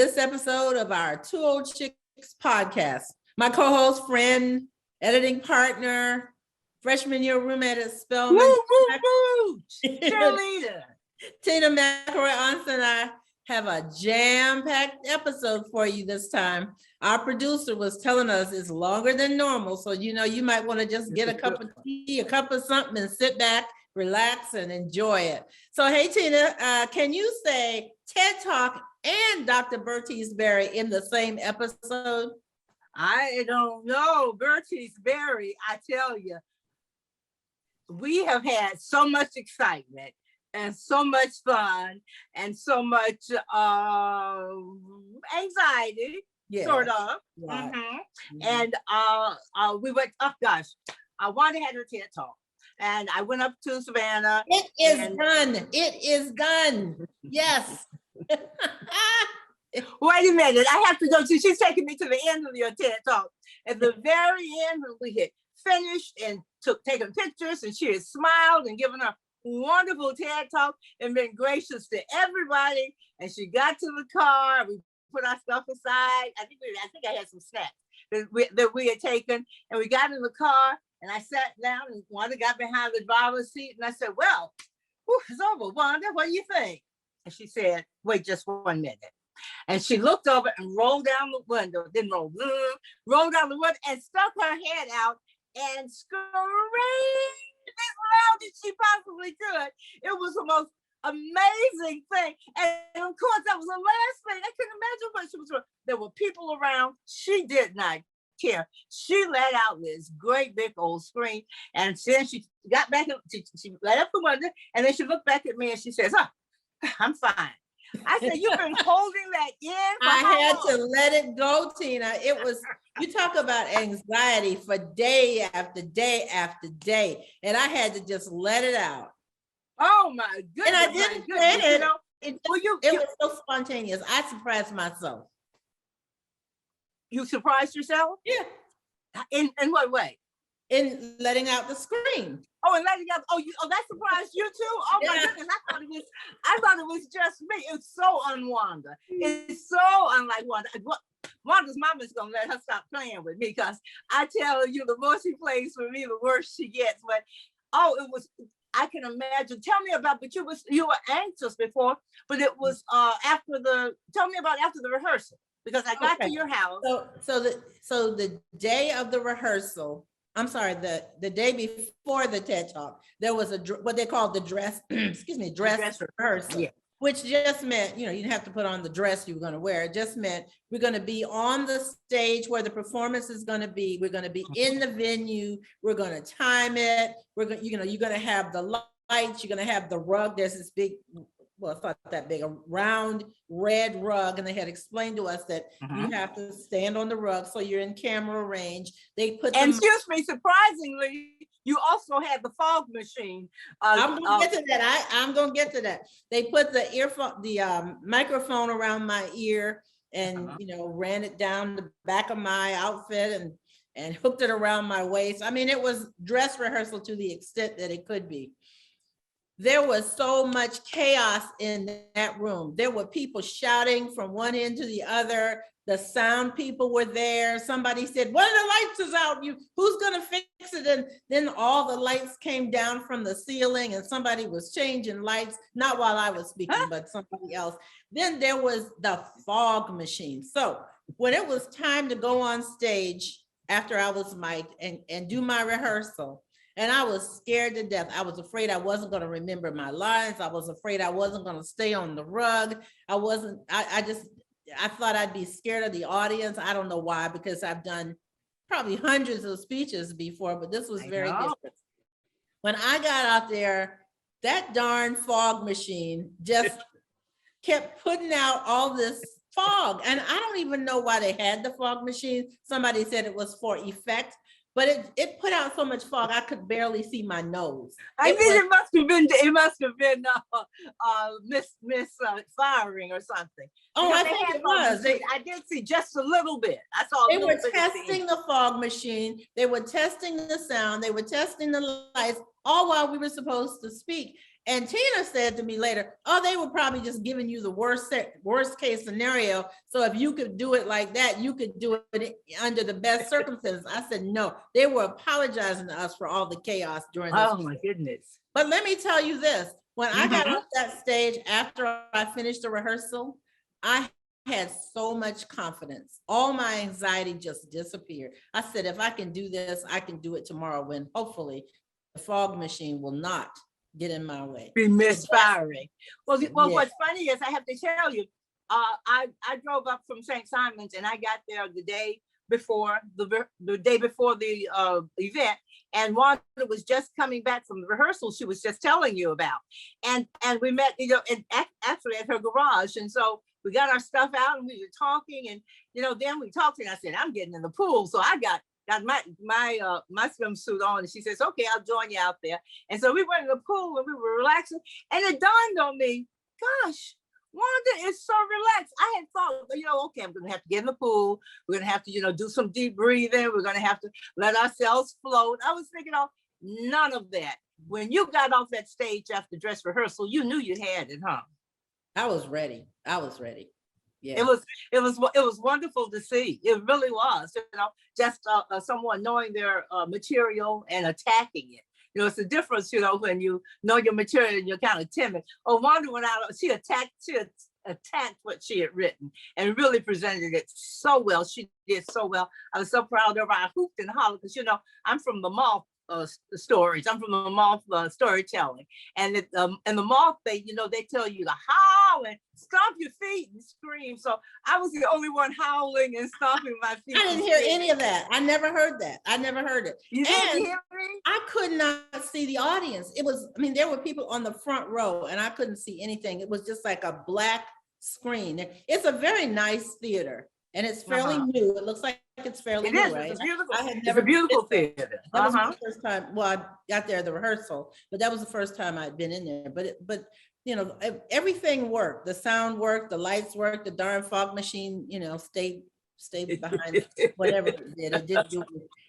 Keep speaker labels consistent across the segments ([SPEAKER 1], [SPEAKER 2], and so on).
[SPEAKER 1] this episode of our Two Old Chicks podcast. My co-host, friend, editing partner, freshman year roommate at Spelman.
[SPEAKER 2] Woo! Cheerleader.
[SPEAKER 1] Tina, McElroy, Ansa, and I have a jam-packed episode for you this time. Our producer was telling us it's longer than normal, so you might want to just get a cup of tea, a cup of something, and sit back, relax, and enjoy it. So, hey, Tina, can you say TED Talk and Dr. Bertice Berry in the same episode?
[SPEAKER 2] I don't know. Bertice Berry, I tell you, we have had so much excitement and so much fun and so much anxiety, sort of.
[SPEAKER 1] Right.
[SPEAKER 2] And we went, Wanda had her TED Talk. And I went up to Savannah.
[SPEAKER 1] It is done. It is done. Yes.
[SPEAKER 2] Wait a minute. I have to go. She's taking me to the end of your TED Talk. At the very end, when we had finished and taken pictures, and she had smiled and given her wonderful TED Talk and been gracious to everybody. And she got to the car. We put our stuff aside. I think I had some snacks that we had taken, and we got in the car. And I sat down, and Wanda got behind the driver's seat, and I said, "Well, it's over, Wanda. What do you think?" And she said, "Wait just 1 minute." And she looked over and rolled down the window, then rolled down the window and stuck her head out and screamed as loud as she possibly could. It was the most amazing thing. And of course, that was the last thing. I couldn't imagine what she was doing. There were people around. She did not care. She let out this great big old scream, and then she got back. She let up the window, and then she looked back at me and she says, "I'm fine." I said, "You've been holding that in."
[SPEAKER 1] I had to let it go, Tina. It was, you talk about anxiety for day after day after day, and I had to just let it out.
[SPEAKER 2] Oh my goodness!
[SPEAKER 1] And I didn't plan it. It was so spontaneous. I surprised myself.
[SPEAKER 2] You surprised yourself?
[SPEAKER 1] Yeah.
[SPEAKER 2] In what way?
[SPEAKER 1] In letting out the scream.
[SPEAKER 2] Oh, and letting out. That surprised you too. Oh my goodness! I thought it was just me. It's so un-Wanda. It's so unlike Wanda. Wanda's mama's gonna let her stop playing with me, because I tell you, the more she plays with me, the worse she gets. But it was. I can imagine. Tell me about. But you were anxious before. But it was Tell me about after the rehearsal. Because I got to your house.
[SPEAKER 1] So the day of the rehearsal, I'm sorry, the day before the TED Talk, there was what they called the dress rehearsal, yeah. Which just meant, you didn't have to put on the dress you were going to wear. It just meant we're going to be on the stage where the performance is going to be. We're going to be in the venue. We're going to time it. You're going to have the lights. You're going to have the rug. There's this big, well, it's not that big, a round red rug, and they had explained to us that you have to stand on the rug so you're in camera range. They put
[SPEAKER 2] excuse me, surprisingly, you also had the fog machine.
[SPEAKER 1] I'm gonna get to that. I'm gonna get to that. They put the microphone around my ear and ran it down the back of my outfit and hooked it around my waist. I mean, it was dress rehearsal to the extent that it could be. There was so much chaos in that room. There were people shouting from one end to the other. The sound people were there. Somebody said, "One of the lights is out. Who's gonna fix it?" And then all the lights came down from the ceiling, and somebody was changing lights, not while I was speaking, but somebody else. Then there was the fog machine. So when it was time to go on stage after I was mic'd and do my rehearsal, and I was scared to death. I was afraid I wasn't going to remember my lines. I was afraid I wasn't going to stay on the rug. I thought I'd be scared of the audience. I don't know why, because I've done probably hundreds of speeches before, but this was very different. When I got out there, that darn fog machine just kept putting out all this fog. And I don't even know why they had the fog machine. Somebody said it was for effect. But it put out so much fog, I could barely see my nose.
[SPEAKER 2] It must have been misfiring or something.
[SPEAKER 1] Oh, I think it was.
[SPEAKER 2] I did see just a little bit. I saw.
[SPEAKER 1] They were testing the fog machine. They were testing the sound. They were testing the lights, all while we were supposed to speak. And Tina said to me later, oh, they were probably just giving you the worst case scenario. So if you could do it like that, you could do it under the best circumstances. I said, no, they were apologizing to us for all the chaos during this.
[SPEAKER 2] Oh my goodness.
[SPEAKER 1] But let me tell you this, when I got off that stage after I finished the rehearsal, I had so much confidence. All my anxiety just disappeared. I said, if I can do this, I can do it tomorrow when hopefully the fog machine will not get in my way.
[SPEAKER 2] Be misfiring. Well, what's funny is I have to tell you, I drove up from St. Simon's and I got there the day before the event, and Wanda was just coming back from the rehearsal she was just telling you about, and we met, actually at her garage, and so we got our stuff out and we were talking, and then we talked, and I said, I'm getting in the pool, so I got my swimsuit on, and she says, okay, I'll join you out there. And so we went in the pool and we were relaxing, and it dawned on me, gosh, Wanda is so relaxed. I had thought, okay, I'm gonna have to get in the pool, we're gonna have to do some deep breathing, we're gonna have to let ourselves float. I was thinking, none of that. When you got off that stage after dress rehearsal, you knew you had it, huh?
[SPEAKER 1] I was ready. Yeah.
[SPEAKER 2] It was wonderful to see. It really was, just someone knowing their material and attacking it. It's a difference, when you know your material and you're kind of timid. Oh, Wanda went out, she attacked what she had written and really presented it so well. She did so well. I was so proud of her. I hooped and hollered because, I'm from the moth stories. I'm from the moth storytelling. And the moth, they tell you to howl and stomp your feet and scream. So I was the only one howling and stomping my feet.
[SPEAKER 1] I didn't hear any of that. I never heard that. I never heard it.
[SPEAKER 2] You didn't hear me?
[SPEAKER 1] I could not see the audience. There were people on the front row and I couldn't see anything. It was just like a black screen. It's a very nice theater. And it's fairly new. It looks like it's fairly new, right?
[SPEAKER 2] It's beautiful.
[SPEAKER 1] I had never
[SPEAKER 2] it's a beautiful theater.
[SPEAKER 1] That was my first time. Well, I got there at the rehearsal, but that was the first time I'd been in there. But everything worked. The sound worked, the lights worked, the darn fog machine, stayed behind whatever it did. It didn't do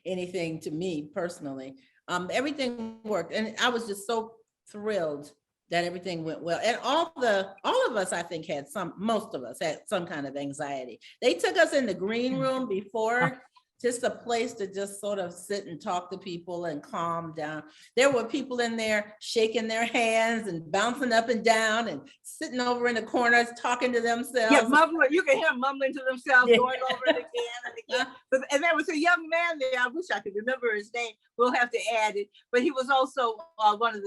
[SPEAKER 1] anything to me personally. Everything worked, and I was just so thrilled that everything went well. And all of us, I think, most of us had some kind of anxiety. They took us in the green room before, just a place to just sort of sit and talk to people and calm down. There were people in there shaking their hands and bouncing up and down and sitting over in the corners, talking to themselves.
[SPEAKER 2] Yeah, mumbling. You can hear them mumbling to themselves, going over it again and again. And there was a young man there. I wish I could remember his name. We'll have to add it. But he was also one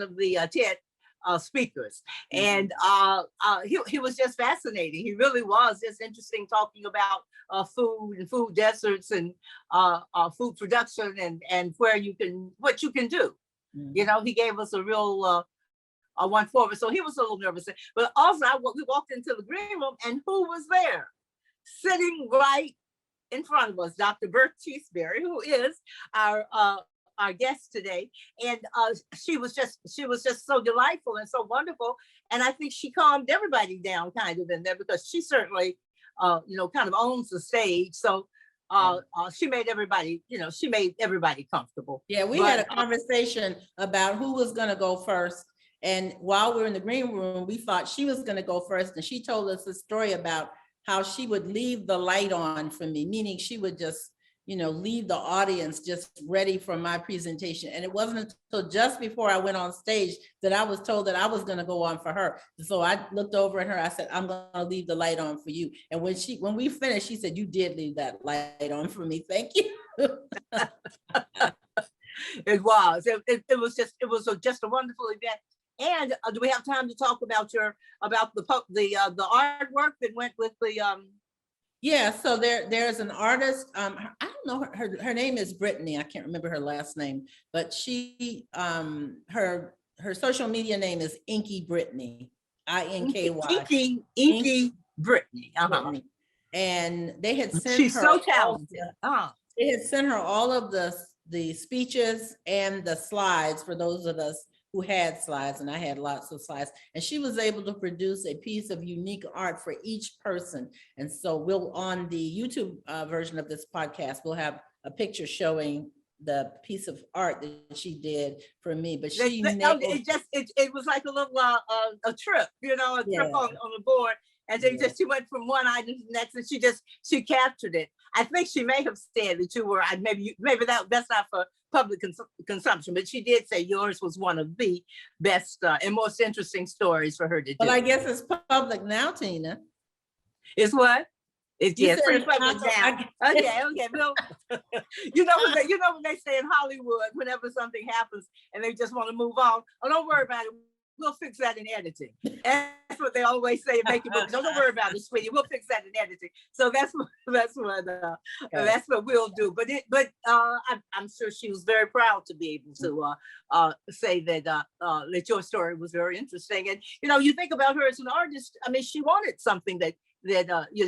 [SPEAKER 2] of the TED speakers, and he was just fascinating. He really was just interesting, talking about food and food deserts and food production and what you can do. He gave us a real one forward. So he was a little nervous, but also we walked into the green room, and who was there, sitting right in front of us? Dr. Bertice Berry, who is our guest today, and she was just so delightful and so wonderful, and I think she calmed everybody down kind of in there, because she certainly kind of owns the stage, so she made everybody comfortable.
[SPEAKER 1] Yeah, we had a conversation about who was going to go first, and while we were in the green room, we thought she was going to go first, and she told us a story about how she would leave the light on for me, meaning she would just leave the audience just ready for my presentation. And it wasn't until just before I went on stage that I was told that I was going to go on for her. So I looked over at her, I said, I'm going to leave the light on for you. And when we finished, she said, you did leave that light on for me. Thank you.
[SPEAKER 2] It was just a wonderful event. And do we have time to talk about the artwork that went with the
[SPEAKER 1] Yeah, so there's an artist, I don't know, her name is Brittany, I can't remember her last name, but she, her social media name is Inky Brittany, I-N-K-Y.
[SPEAKER 2] Inky Brittany.
[SPEAKER 1] Brittany. And they had sent
[SPEAKER 2] She's so talented.
[SPEAKER 1] They had sent her all of the speeches and the slides for those of us who had slides, and I had lots of slides, and she was able to produce a piece of unique art for each person. And so on the YouTube version of this podcast, we'll have a picture showing the piece of art that she did for me, but
[SPEAKER 2] They-
[SPEAKER 1] she
[SPEAKER 2] they-
[SPEAKER 1] nailed
[SPEAKER 2] it was like a little a trip, you know, a trip
[SPEAKER 1] Yeah.
[SPEAKER 2] on the board. And then
[SPEAKER 1] Yeah.
[SPEAKER 2] she went from one item to the next, and she captured it. I think she may have said that you were maybe that's not for public consumption, but she did say yours was one of the best and most interesting stories for her to do.
[SPEAKER 1] Well, I guess it's public now, Tina.
[SPEAKER 2] Is what? It's
[SPEAKER 1] You
[SPEAKER 2] yes,
[SPEAKER 1] said
[SPEAKER 2] pretty
[SPEAKER 1] it's
[SPEAKER 2] public
[SPEAKER 1] not-
[SPEAKER 2] now. Okay. Well, you know what they say in Hollywood, whenever something happens and they just want to move on. Oh, don't worry about it. We'll fix that in editing. That's what they always say in making movies. Don't worry about it, sweetie. We'll fix that in editing. So that's what we'll do. But I'm sure she was very proud to be able to say that your story was very interesting. And you think about her as an artist. I mean, she wanted something that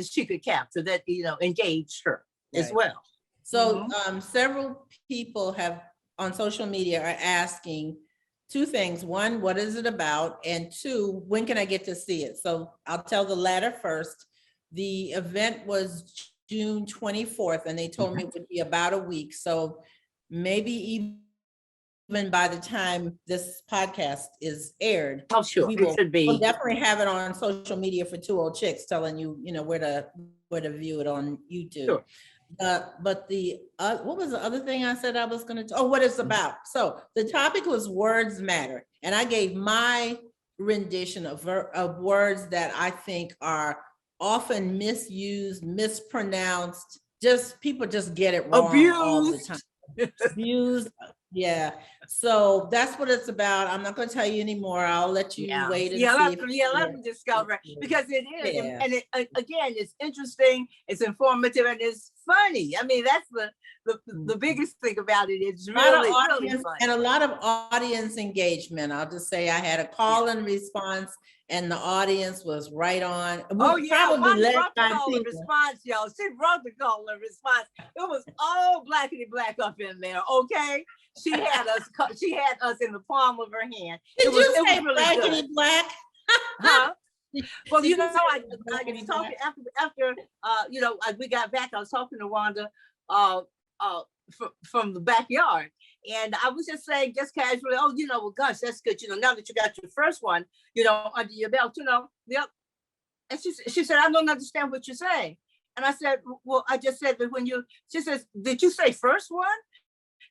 [SPEAKER 2] she could capture that engaged her as well.
[SPEAKER 1] So several people have on social media are asking two things. One, what is it about? And two, when can I get to see it? So I'll tell the latter first. The event was June 24th, and they told me it would be about a week. So maybe even by the time this podcast is aired,
[SPEAKER 2] oh sure,
[SPEAKER 1] we'll definitely have it on social media for Two Old Chicks, telling you, where to view it on YouTube.
[SPEAKER 2] Sure.
[SPEAKER 1] But the what was the other thing I said I was going to? Oh, what it's about. So the topic was words matter, and I gave my rendition of words that I think are often misused, mispronounced. Just people just get it wrong all the time. Abused. Yeah. So that's what it's about. I'm not going to tell you anymore. I'll let you wait and see.
[SPEAKER 2] Let me discover it, because it is, and it again, it's interesting, it's informative, and it's funny. I mean, that's the biggest thing about it. It's really funny.
[SPEAKER 1] And a lot of audience engagement. I'll just say I had a call and response, and the audience was right on.
[SPEAKER 2] Probably led by call and response, y'all. She brought the call and response. It was all blackity black up in there. Okay. She had us in the palm of her hand.
[SPEAKER 1] Did you say
[SPEAKER 2] really
[SPEAKER 1] blackity
[SPEAKER 2] good.
[SPEAKER 1] black?
[SPEAKER 2] Huh? Well,
[SPEAKER 1] Did
[SPEAKER 2] I
[SPEAKER 1] blackity
[SPEAKER 2] was talking
[SPEAKER 1] black?
[SPEAKER 2] after we got back. I was talking to Wanda from the backyard, and I was just saying, just casually, oh, well, gosh, that's good. Now that you got your first one, under your belt, yep. And she said, I don't understand what you're saying. And I said, well, I just said that she says, did you say first one?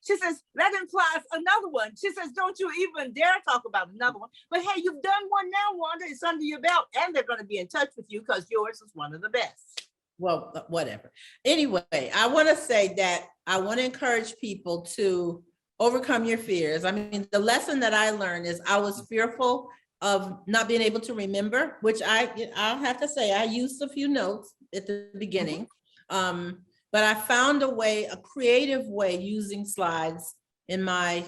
[SPEAKER 2] She says, that implies another one. She says, don't you even dare talk about another one. But hey, you've done one now, Wanda. It's under your belt, and they're going to be in touch with you because yours is one of the best.
[SPEAKER 1] Well, whatever. Anyway, I want to say that I want to encourage people to overcome your fears. I mean, the lesson that I learned is I was fearful of not being able to remember, which I'll have to say, I used a few notes at the beginning. But I found a creative way using slides in my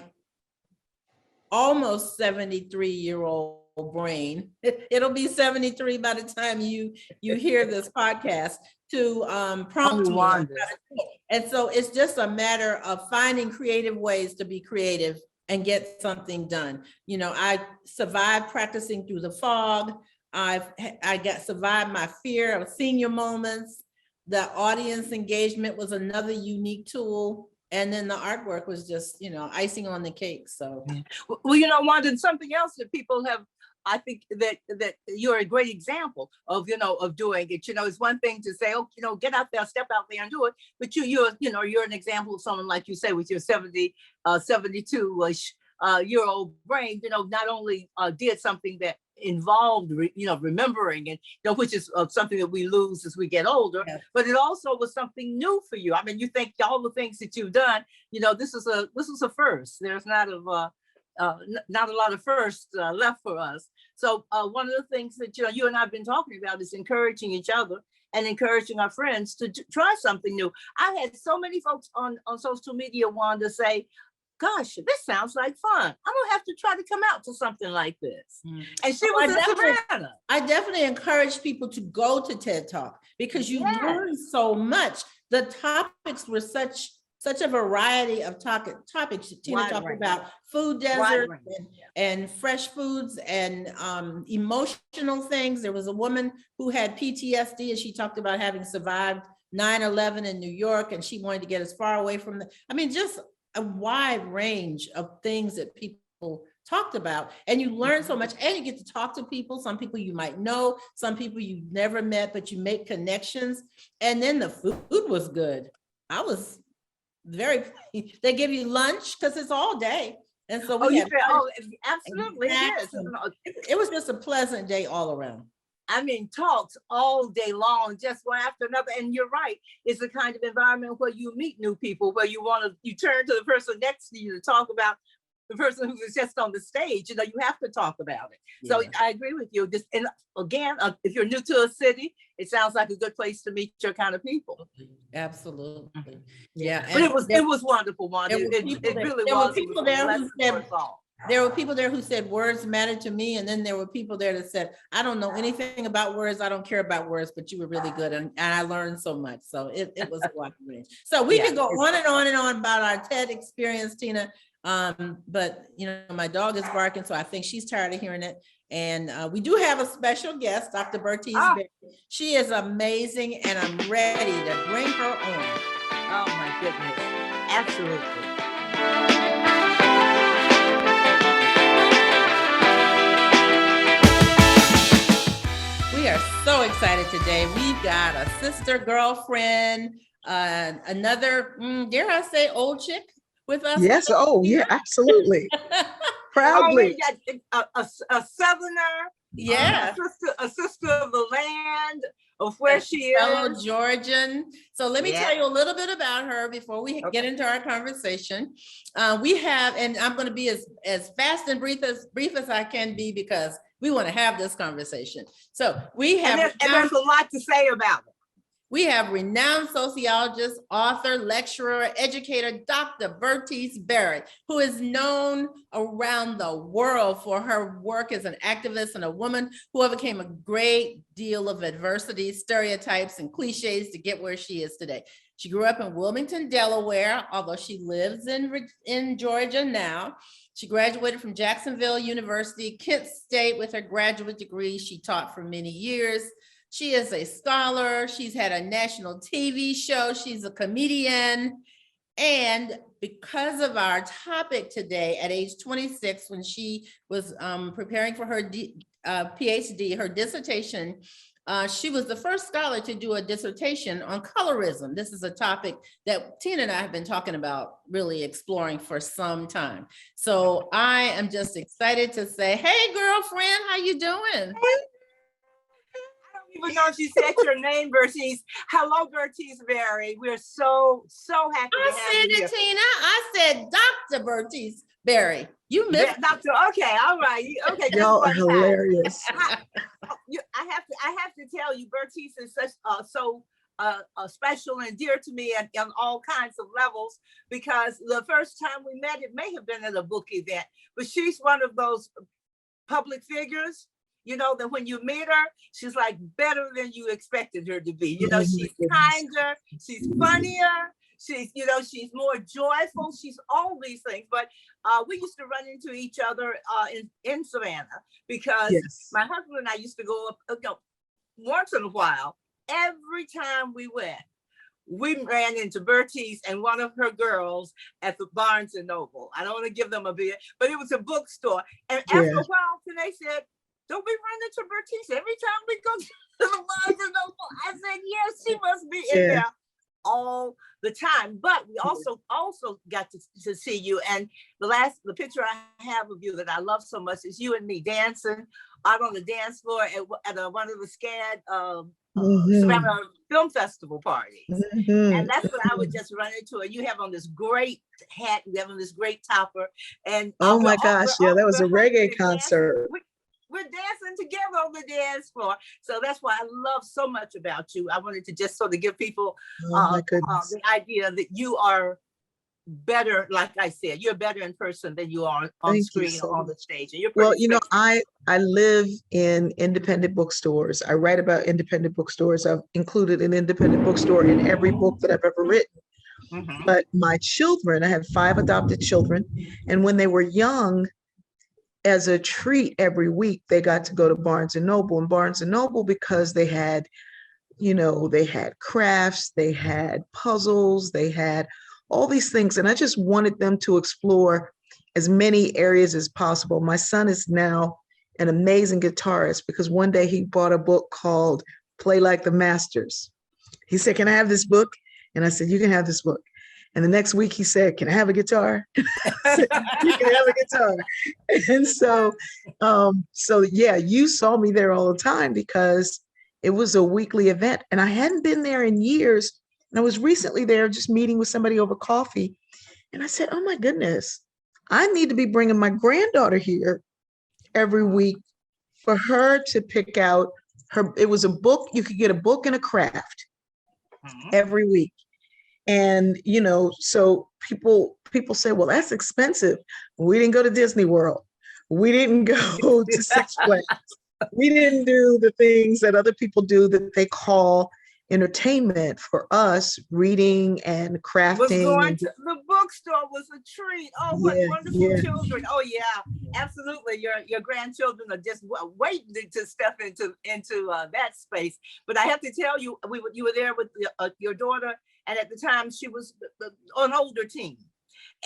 [SPEAKER 1] almost 73-year-old brain. It'll be 73 by the time you hear this podcast, to prompt me. And so it's just a matter of finding creative ways to be creative and get something done. I survived practicing through the fog. I survived my fear of senior moments. The audience engagement was another unique tool. And then the artwork was just, icing on the cake. So,
[SPEAKER 2] well, Wanda, something else that people have, I think that you're a great example of, of doing it. It's one thing to say, oh, get out there, step out there and do it. But you're an example of someone, like you say, with your 72-year-old brain, not only did something that involved remembering it, which is something that we lose as we get older, but it also was something new for you. I mean, you think all the things that you've done, this is a first. There's not a lot of firsts left for us. So one of the things that you and I have been talking about is encouraging each other and encouraging our friends to try something new. I had so many folks on social media, Wanda, say, gosh, this sounds like fun. I'm gonna have to try to come out to something like this. And she was in Savannah.
[SPEAKER 1] I definitely encourage people to go to TED Talk, because you learn so much. The topics were such a variety of topics. Tina talked about food deserts and fresh foods and emotional things. There was a woman who had PTSD, and she talked about having survived 9/11 in New York, and she wanted to get as far away from just a wide range of things that people talked about, and you learn so much, and you get to talk to people, some people you might know, some people you've never met, but you make connections. And then the food was good. I was very, they give you lunch because it's all day. And so we had
[SPEAKER 2] absolutely, yes.
[SPEAKER 1] It was just a pleasant day all around.
[SPEAKER 2] I mean, talks all day long, just one after another. And you're right, it's the kind of environment where you meet new people, where you turn to the person next to you to talk about the person who was just on the stage. You have to talk about it. Yeah. So I agree with you. And again, if you're new to a city, it sounds like a good place to meet your kind of people.
[SPEAKER 1] Absolutely. Yeah.
[SPEAKER 2] But it was wonderful, Wanda. It really was.
[SPEAKER 1] There were people there who said words mattered to me. And then there were people there that said, I don't know anything about words. I don't care about words, but you were really good. And I learned so much. So it was a wide range. So we could go on and on and on about our TED experience, Tina. But my dog is barking, so I think she's tired of hearing it. And we do have a special guest, Dr. Bertice Berry. She is amazing, and I'm ready to bring her on.
[SPEAKER 2] Oh my goodness, absolutely.
[SPEAKER 1] We are so excited today. We've got a sister, girlfriend, another, dare I say, old chick with us.
[SPEAKER 3] Yes. Oh, yeah, absolutely. Proudly.
[SPEAKER 2] A Southerner.
[SPEAKER 1] Yeah.
[SPEAKER 2] A sister of the land of where she is.
[SPEAKER 1] Fellow Georgian. So let me tell you a little bit about her before we get into our conversation. We have, and I'm going to be as fast and brief as I can be, because we want to have this conversation. So we have,
[SPEAKER 2] and there's a lot to say about it.
[SPEAKER 1] We have renowned sociologist, author, lecturer, educator, Dr. Bertice Berry, who is known around the world for her work as an activist and a woman who overcame a great deal of adversity, stereotypes, and cliches to get where she is today. She grew up in Wilmington, Delaware, although she lives in Georgia now. She graduated from Jacksonville University, Kent State with her graduate degree. She taught for many years. She is a scholar. She's had a national TV show. She's a comedian. And because of our topic today, at age 26, when she was preparing for her PhD, her dissertation, she was the first scholar to do a dissertation on colorism. This is a topic that Tina and I have been talking about, really exploring for some time. So I am just excited to say, hey, girlfriend, how you doing?
[SPEAKER 2] Even though she said your name, Bertice. Hello, Bertice Berry. We're so happy to have you here.
[SPEAKER 1] Tina. I said Dr. Bertice Berry. You missed
[SPEAKER 2] Doctor. Okay, all right. Okay,
[SPEAKER 3] y'all are hilarious.
[SPEAKER 2] I have to tell you, Bertice is such so special and dear to me on all kinds of levels, because the first time we met, it may have been at a book event, but she's one of those public figures, that when you meet her, she's like better than you expected her to be. She's kinder, she's funnier, she's more joyful, she's all these things. But we used to run into each other in Savannah, because my husband and I used to go up once in a while. Every time we went, we ran into Bertice and one of her girls at the Barnes and Noble. I don't want to give them a beer, but it was a bookstore. And after a while, they said, don't we run into Bertice every time we go to the Barnes and Noble? I said, yes, she must be in there all the time. But we also got to see you. And the picture I have of you that I love so much is you and me dancing out on the dance floor at one of the SCAD Savannah Film Festival parties. And that's what I would just run into. And you have on this great hat, you have on this great topper. And
[SPEAKER 3] oh my gosh, that was a reggae concert.
[SPEAKER 2] We're dancing together on the dance floor. So that's why I love so much about you. I wanted to just sort of give people the idea that you are better, like I said, you're better in person than you are on screen or on the stage. And you're
[SPEAKER 3] I live in independent bookstores. I write about independent bookstores. I've included an independent bookstore in every book that I've ever written. But my children, I have 5 adopted children, and when they were young, as a treat every week, they got to go to Barnes and Noble. And Barnes and Noble, because they had, they had crafts, they had puzzles, they had all these things. And I just wanted them to explore as many areas as possible. My son is now an amazing guitarist because one day he bought a book called Play Like the Masters. He said, "Can I have this book?" And I said, "You can have this book." And the next week he said, "Can I have a guitar?" I said, "You can have a guitar." And so yeah, you saw me there all the time because it was a weekly event and I hadn't been there in years. And I was recently there just meeting with somebody over coffee. And I said, "Oh my goodness, I need to be bringing my granddaughter here every week for her to pick out her." It was a book. You could get a book and a craft every week. And, so people say, "Well, that's expensive." We didn't go to Disney World. We didn't go to Six Flags. We didn't do the things that other people do that they call entertainment. For us, reading and crafting.
[SPEAKER 2] Going to the bookstore was a treat. Oh, what wonderful children. Oh, yeah, absolutely. Your grandchildren are just waiting to step into that space. But I have to tell you, you were there with your daughter. And at the time, she was an older teen.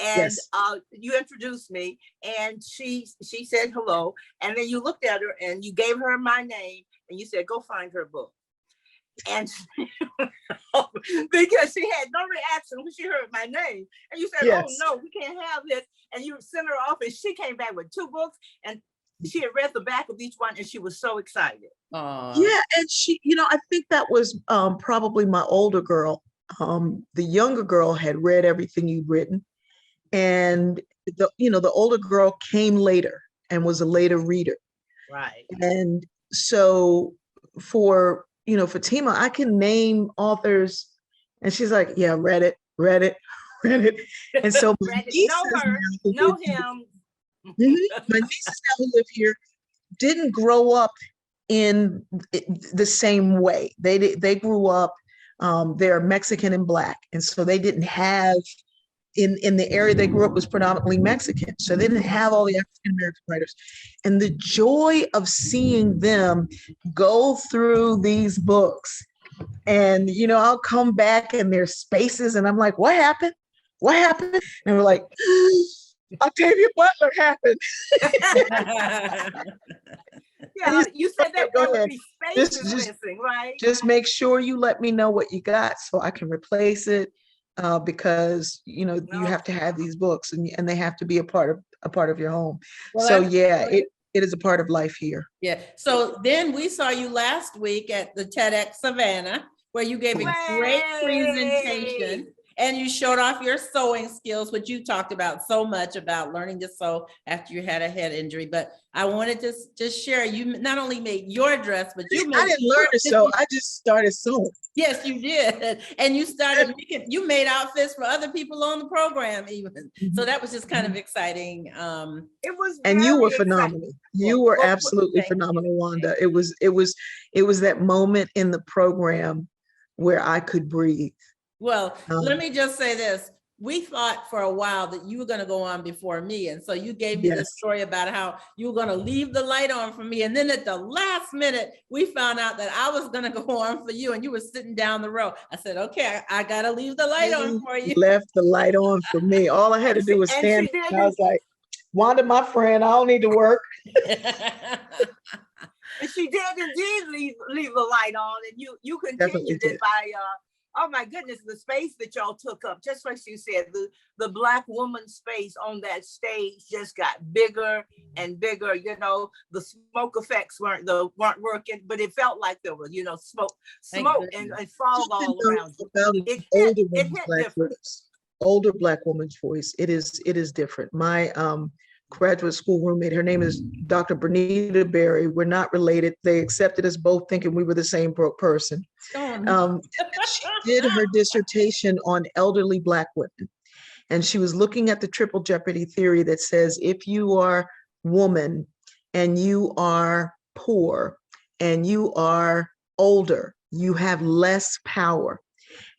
[SPEAKER 2] And you introduced me and she said hello. And then you looked at her and you gave her my name and you said, "Go find her book." And because she had no reaction when she heard my name. And you said, "Oh, no, we can't have this." And you sent her off and she came back with 2 books and she had read the back of each one and she was so excited.
[SPEAKER 3] Yeah, and she, I think that was probably my older girl. The younger girl had read everything you'd written, and the older girl came later and was a later reader.
[SPEAKER 2] Right.
[SPEAKER 3] And so for Fatima, I can name authors, and she's like, "Yeah, read it. And so my nieces
[SPEAKER 2] know him.
[SPEAKER 3] My nieces now who live here didn't grow up in the same way. They grew up. They're Mexican and Black. And so they didn't have, in the area they grew up was predominantly Mexican. So they didn't have all the African American writers. And the joy of seeing them go through these books and, I'll come back and there's spaces and I'm like, "What happened? What happened?" And we're like, "Octavia Butler happened."
[SPEAKER 2] Yeah, you said that
[SPEAKER 3] Go
[SPEAKER 2] there
[SPEAKER 3] ahead.
[SPEAKER 2] would be spaces missing, right?
[SPEAKER 3] Just make sure you let me know what you got so I can replace it, because you have to have these books and they have to be a part of your home. Well, so it is a part of life here.
[SPEAKER 1] Yeah. So then we saw you last week at the TEDx Savannah, where you gave a great presentation. And you showed off your sewing skills, which you talked about so much about learning to sew after you had a head injury. But I wanted to just share, you not only made your dress, but you made—
[SPEAKER 3] I didn't learn to sew. I just started sewing.
[SPEAKER 1] Yes, you did. And you you made outfits for other people on the program even. So that was just kind of exciting.
[SPEAKER 2] It was,
[SPEAKER 3] and you were phenomenal. You were absolutely phenomenal, Wanda. It was that moment in the program where I could breathe.
[SPEAKER 1] Well, let me just say this. We thought for a while that you were going to go on before me. And so you gave me this story about how you were going to leave the light on for me. And then at the last minute, we found out that I was going to go on for you and you were sitting down the row. I said, "Okay, I got to leave the light on for you."
[SPEAKER 3] Left the light on for me. All I had to do was stand. And I was like, "Wanda, my friend, I don't need to work."
[SPEAKER 2] And she did indeed leave the light on, and you continued it by oh my goodness, the space that y'all took up, just like you said, the Black woman space on that stage just got bigger and bigger. The smoke effects weren't working, but it felt like there was, smoke and fog all around. It hit different.
[SPEAKER 3] Older Black woman's voice. It is different. My graduate school roommate, her name is Dr. Bertice Berry. We're not related. They accepted us both thinking we were the same person. She did her dissertation on elderly Black women. And she was looking at the triple jeopardy theory that says if you are woman and you are poor and you are older, you have less power.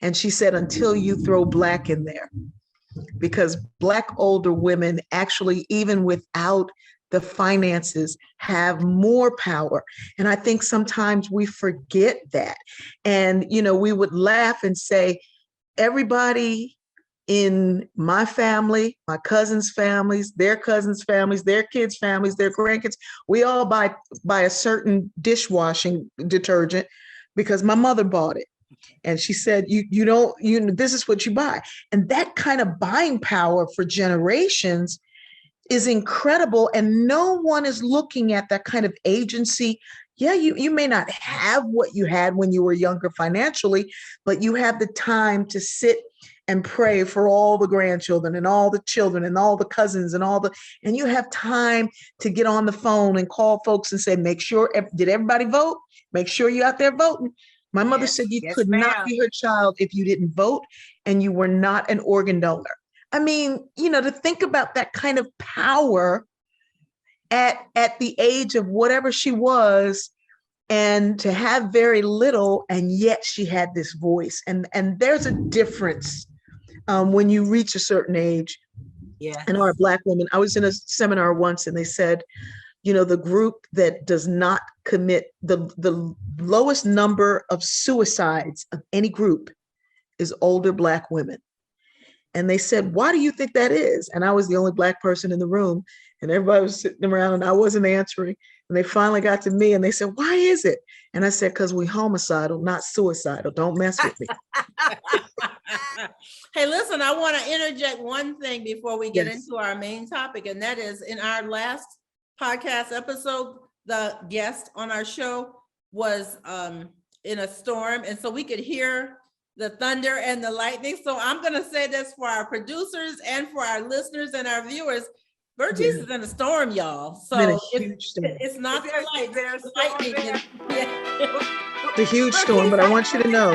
[SPEAKER 3] And she said, until you throw Black in there. Because Black older women actually, even without the finances, have more power. And I think sometimes we forget that. And, we would laugh and say, everybody in my family, my cousins' families, their cousins' families, their kids' families, their grandkids, we all buy a certain dishwashing detergent because my mother bought it. And she said, this is what you buy. And that kind of buying power for generations is incredible. And no one is looking at that kind of agency. Yeah, you may not have what you had when you were younger financially, but you have the time to sit and pray for all the grandchildren and all the children and all the cousins and you have time to get on the phone and call folks and say, make sure, did everybody vote? Make sure you're out there voting. My mother said you could not be her child if you didn't vote and you were not an organ donor. I mean, to think about that kind of power at the age of whatever she was, and to have very little, and yet she had this voice. And there's a difference when you reach a certain age.
[SPEAKER 2] Yeah.
[SPEAKER 3] And our Black women, I was in a seminar once and they said, the group that does not commit, the lowest number of suicides of any group is older Black women. And they said, why do you think that is? And I was the only Black person in the room and everybody was sitting around and I wasn't answering. And they finally got to me and they said, why is it? And I said, because we homicidal, not suicidal. Don't mess with me.
[SPEAKER 1] Hey, listen, I want to interject one thing before we get
[SPEAKER 3] Yes.
[SPEAKER 1] into our main topic. And that is, in our last podcast episode, the guest on our show was in a storm. And so we could hear the thunder and the lightning. So I'm going to say this for our producers and for our listeners and our viewers. Bertice is in a storm, y'all. So it's not the lightning.
[SPEAKER 3] It's a huge storm, but I want you to know.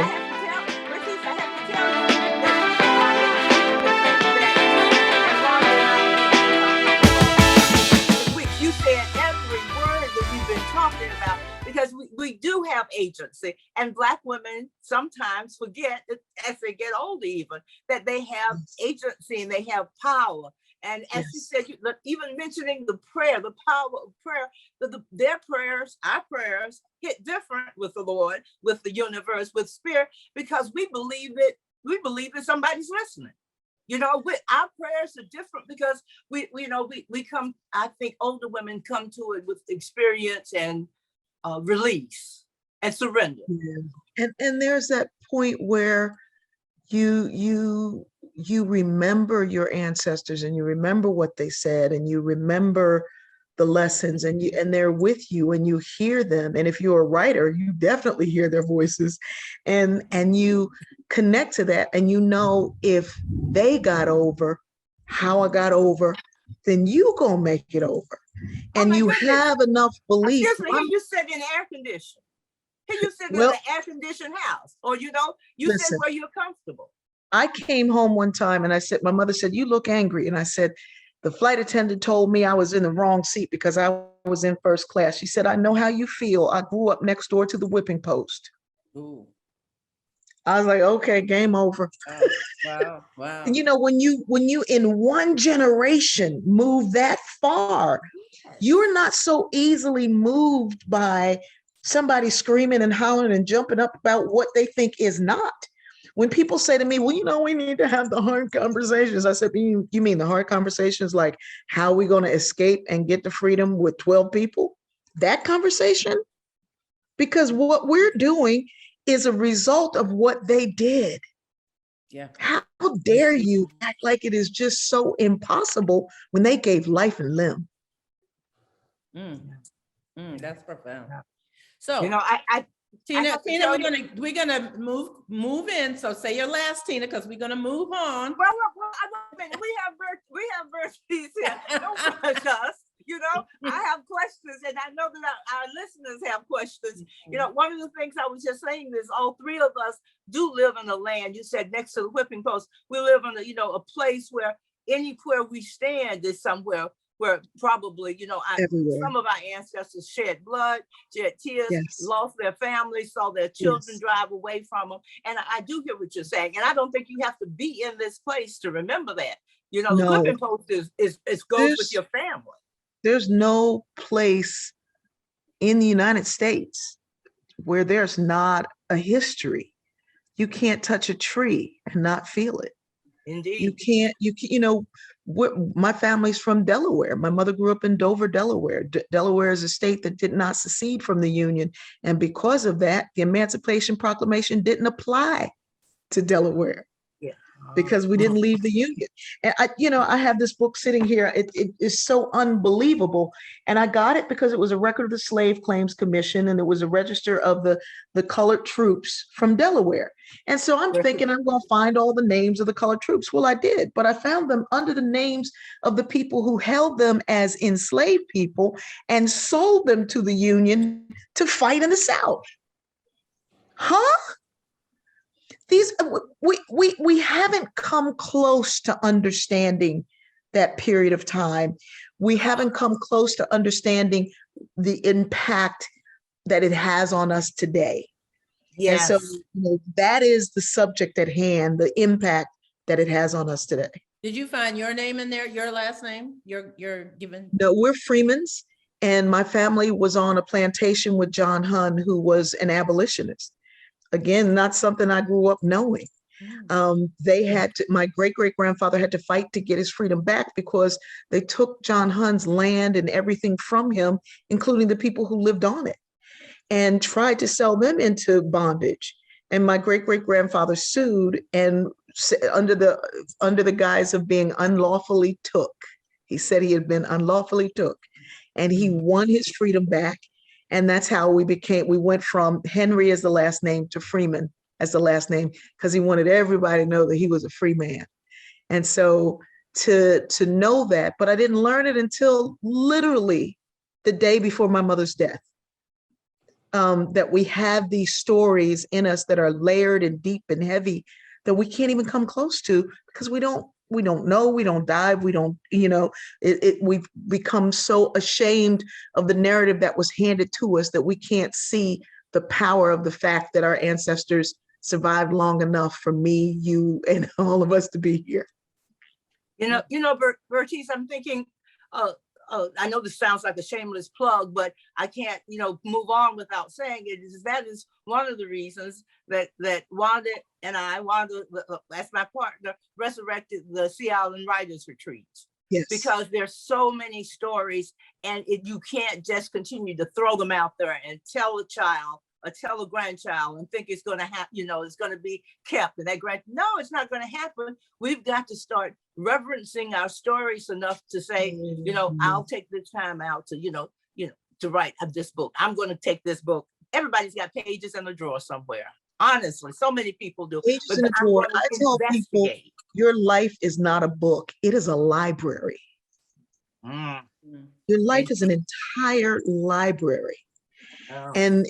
[SPEAKER 2] You said every word that we've been talking about, because we do have agency, and Black women sometimes forget that as they get older, even that they have agency and they have power. And as you said, even mentioning the prayer, the power of prayer, their prayers, our prayers hit different with the Lord, with the universe, with spirit, because we believe that somebody's listening. Our prayers are different because we come, I think older women come to it with experience and release and surrender.
[SPEAKER 3] Yeah. And there's that point where you remember your ancestors and you remember what they said and you remember the lessons and they're with you and you hear them. And if you're a writer, you definitely hear their voices and you connect to that. And if they got over how I got over, then you gonna make it over. And you have enough belief.
[SPEAKER 2] Excuse me, you said in air condition. You sit in an air-conditioned house, or sit where you're comfortable.
[SPEAKER 3] I came home one time and I said, my mother said, you look angry. And I said, the flight attendant told me I was in the wrong seat because I was in first class. She said, I know how you feel. I grew up next door to the whipping post.
[SPEAKER 1] Ooh.
[SPEAKER 3] I was like, okay, game over.
[SPEAKER 1] Wow.
[SPEAKER 3] And when you in one generation move that far, you're not so easily moved by somebody screaming and hollering and jumping up about what they think is not. When people say to me, well, we need to have the hard conversations. I said, you mean the hard conversations like how are we going to escape and get to freedom with 12 people? That conversation? Because what we're doing is a result of what they did.
[SPEAKER 1] Yeah.
[SPEAKER 3] How dare you act like it is just so impossible when they gave life and limb?
[SPEAKER 1] That's profound. So Tina, we're gonna move in. So say your last, Tina, because we're gonna move on.
[SPEAKER 2] Well, we have Bertice here. Don't rush us. I have questions, and I know that our listeners have questions. One of the things I was just saying is all three of us do live in a land. You said next to the whipping post. We live in a place where anywhere we stand is somewhere where probably, some of our ancestors shed blood, shed tears, lost their families, saw their children drive away from them. And I do hear what you're saying. And I don't think you have to be in this place to remember that. The whipping post goes with your family.
[SPEAKER 3] There's no place in the United States where there's not a history. You can't touch a tree and not feel it.
[SPEAKER 2] Indeed.
[SPEAKER 3] My family's from Delaware. My mother grew up in Dover, Delaware. Delaware is a state that did not secede from the Union. And because of that, the Emancipation Proclamation didn't apply to Delaware.
[SPEAKER 2] Yeah.
[SPEAKER 3] Because we didn't leave the Union. And I have this book sitting here. It is so unbelievable. And I got it because it was a record of the Slave Claims Commission, and it was a register of the colored troops from Delaware. And so I'm thinking I'm going to find all the names of the colored troops. Well, I did, but I found them under the names of the people who held them as enslaved people and sold them to the Union to fight in the South. Huh? We haven't come close to understanding that period of time. We haven't come close to understanding the impact that it has on us today.
[SPEAKER 2] Yes.
[SPEAKER 3] And so that is the subject at hand, the impact that it has on us today.
[SPEAKER 1] Did you find your name in there, your last name? You're given?
[SPEAKER 3] No, we're Freemans, and my family was on a plantation with John Hunn, who was an abolitionist. Again, not something I grew up knowing. My great-great-grandfather had to fight to get his freedom back because they took John Hunn's land and everything from him, including the people who lived on it, and tried to sell them into bondage. And my great-great-grandfather sued, and under the guise of being unlawfully took. He said he had been unlawfully took, and he won his freedom back. And that's how we went from Henry as the last name to Freeman as the last name, because he wanted everybody to know that he was a free man. And so to know that, but I didn't learn it until literally the day before my mother's death, that we have these stories in us that are layered and deep and heavy that we can't even come close to because we don't know, we don't dive, we don't, we've become so ashamed of the narrative that was handed to us that we can't see the power of the fact that our ancestors survived long enough for me, you, and all of us to be here.
[SPEAKER 2] Bertice, I'm thinking, I know this sounds like a shameless plug, but I can't, move on without saying it. That is one of the reasons that Wanda and Wanda, as my partner, resurrected the Sea Island Writers Retreats.
[SPEAKER 3] Yes. Because
[SPEAKER 2] there's so many stories, and you can't just continue to throw them out there and tell a child or tell a grandchild and think it's going to happen, it's going to be kept. And no, it's not going to happen. We've got to start reverencing our stories enough to say, I'll take this time out to, to write this book. I'm going to take this book. Everybody's got pages in the drawer somewhere. Honestly, so many people do.
[SPEAKER 3] Pages in the drawer. I tell people, your life is not a book. It is a library. Your life is an entire library. Oh. And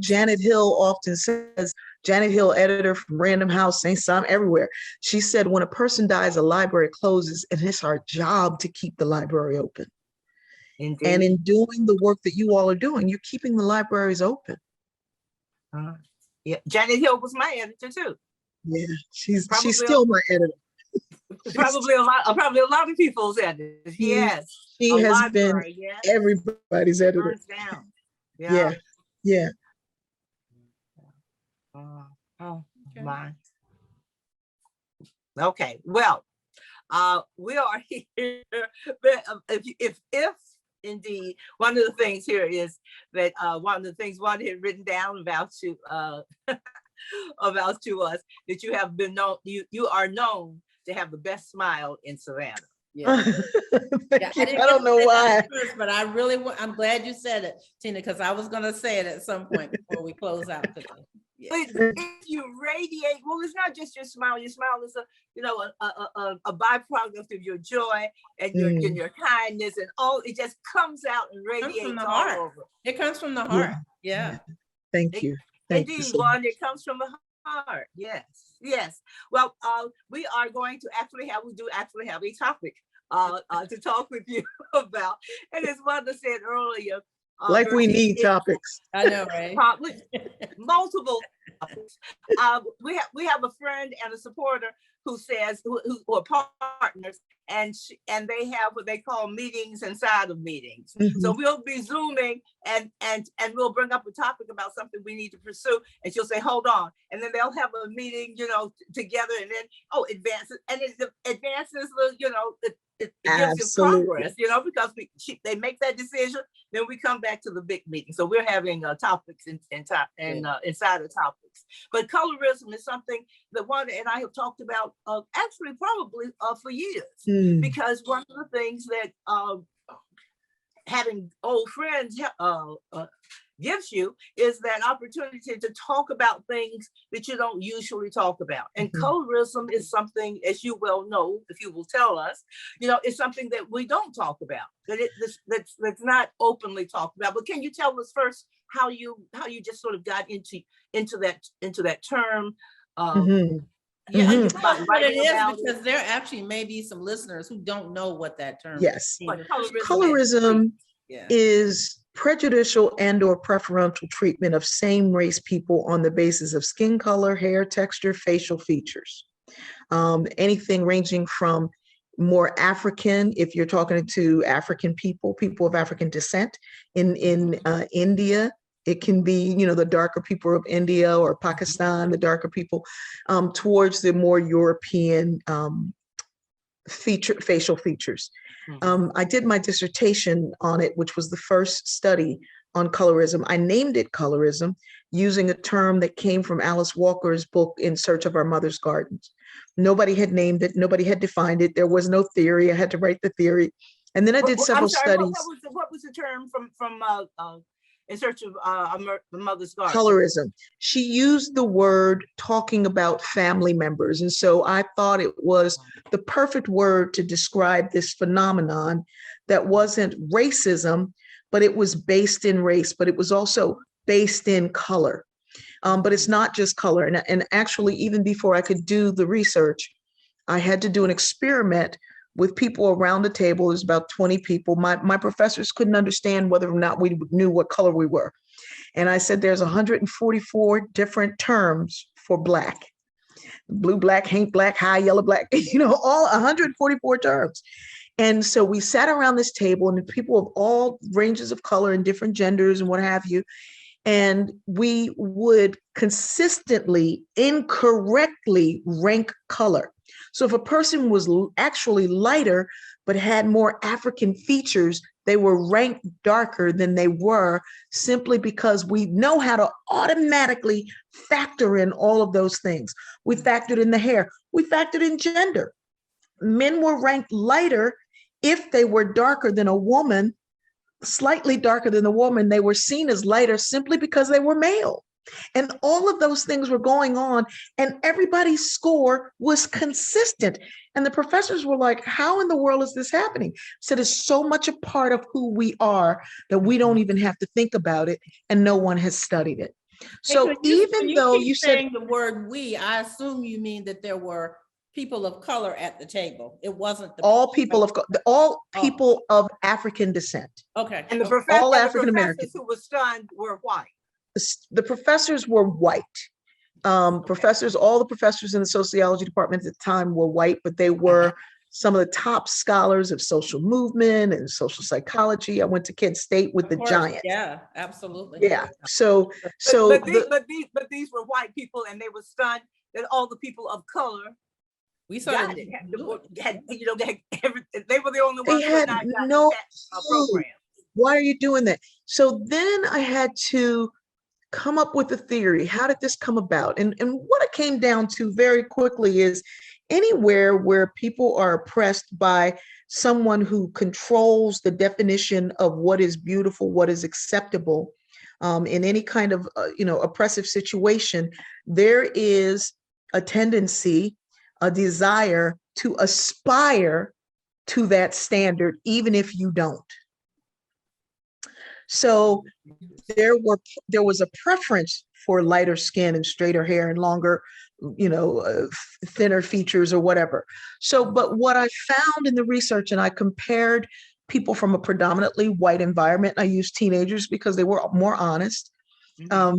[SPEAKER 3] Janet Hill often says, Janet Hill, editor from Random House, St. Simon, everywhere. She said, when a person dies, a library closes, and it's our job to keep the library open. Indeed. And in doing the work that you all are doing, you're keeping the libraries open.
[SPEAKER 2] Yeah, Janet Hill was my editor too.
[SPEAKER 3] Yeah, she's still my editor.
[SPEAKER 2] Probably a lot of people's editor. Yes,
[SPEAKER 3] she has been everybody's editor.
[SPEAKER 2] Burns down.
[SPEAKER 3] Yeah.
[SPEAKER 2] My. Okay, well, we are here. If indeed, one of the things here is that one of the things Wanda had written down about you, about to us, that you have been known, you are known to have the best smile in Savannah.
[SPEAKER 1] Yeah.
[SPEAKER 3] I don't know why,
[SPEAKER 1] but I'm glad you said it, Tina, because I was going to say it at some point before we close out today.
[SPEAKER 2] Yeah. If you radiate, well, it's not just your smile. Your smile is a byproduct of your joy and your kindness, and all. It just comes out and radiates all over.
[SPEAKER 1] It comes from the heart. Yeah.
[SPEAKER 3] Thank you.
[SPEAKER 2] Indeed, Wanda, it comes from the heart. Yes. Well, we are going to actually have a topic to talk with you about, and as Wanda said earlier,
[SPEAKER 3] we need topics.
[SPEAKER 1] I know, right?
[SPEAKER 2] Multiple We have a friend and a supporter who says who are partners, and they have what they call meetings inside of meetings. So we'll be zooming and we'll bring up a topic about something we need to pursue, and she'll say, hold on, and then they'll have a meeting, together, and then advances, and it advances the it gives you progress, because they make that decision, then we come back to the big meeting. So we're having topics inside of topics. But colorism is something that Wanda and I have talked about actually probably for years, because one of the things that having old friends gives you is that opportunity to talk about things that you don't usually talk about. And colorism is something, as you well know, if you will tell us, it's something that we don't talk about, that's not openly talked about. But can you tell us first how you just sort of got into that term?
[SPEAKER 1] Yeah, you know what it is, because there actually may be some listeners who don't know what that term is.
[SPEAKER 3] Yes. Colorism is prejudicial and or preferential treatment of same race people on the basis of skin color, hair texture, facial features. Anything ranging from more African, if you're talking to African people of African descent in India, it can be, the darker people of India or Pakistan, the darker people, towards the more European facial features. I did my dissertation on it, which was the first study on colorism. I named it colorism using a term that came from Alice Walker's book, In Search of Our Mother's Gardens. Nobody had named it. Nobody had defined it. There was no theory. I had to write the theory. And then I did several studies.
[SPEAKER 2] What was the term from In Search of the Mother's Garden?
[SPEAKER 3] Colorism. She used the word talking about family members. And so I thought it was the perfect word to describe this phenomenon that wasn't racism, but it was based in race, but it was also based in color. But it's not just color. And actually, even before I could do the research, I had to do an experiment with people around the table. There's about 20 people. My professors couldn't understand whether or not we knew what color we were. And I said, there's 144 different terms for Black. Blue, black, Hank black, high, yellow, black, all 144 terms. And so we sat around this table, and people of all ranges of color and different genders and what have you. And we would consistently, incorrectly rank color. So if a person was actually lighter, but had more African features, they were ranked darker than they were, simply because we know how to automatically factor in all of those things. We factored in the hair, we factored in gender. Men were ranked lighter if they were darker than a woman, slightly darker than the woman. They were seen as lighter simply because they were male. And all of those things were going on, and everybody's score was consistent. And the professors were like, how in the world is this happening? So it's so much a part of who we are that we don't even have to think about it, and no one has studied it. So even though you said
[SPEAKER 1] the word we, I assume you mean that there were people of color at the table. It wasn't
[SPEAKER 3] all people of African descent.
[SPEAKER 1] Okay.
[SPEAKER 2] And the
[SPEAKER 3] all African Americans
[SPEAKER 2] who were stunned were white.
[SPEAKER 3] The professors were white. Professors, all the professors in the sociology department at the time were white, but they were some of the top scholars of social movement and social psychology. I went to Kent State with the giants.
[SPEAKER 1] Yeah, absolutely.
[SPEAKER 3] Yeah.
[SPEAKER 2] But these were white people, and they were stunned that all the people of color.
[SPEAKER 1] We saw it.
[SPEAKER 2] They were the only ones
[SPEAKER 3] they had no
[SPEAKER 2] program.
[SPEAKER 3] Why are you doing that? So then I had to come up with a theory. How did this come about? And what it came down to very quickly is anywhere where people are oppressed by someone who controls the definition of what is beautiful, what is acceptable, in any kind of oppressive situation, there is a tendency, a desire to aspire to that standard, even if you don't. So there was a preference for lighter skin and straighter hair and longer, thinner features or whatever. So, but what I found in the research, and I compared people from a predominantly white environment, I used teenagers because they were more honest. I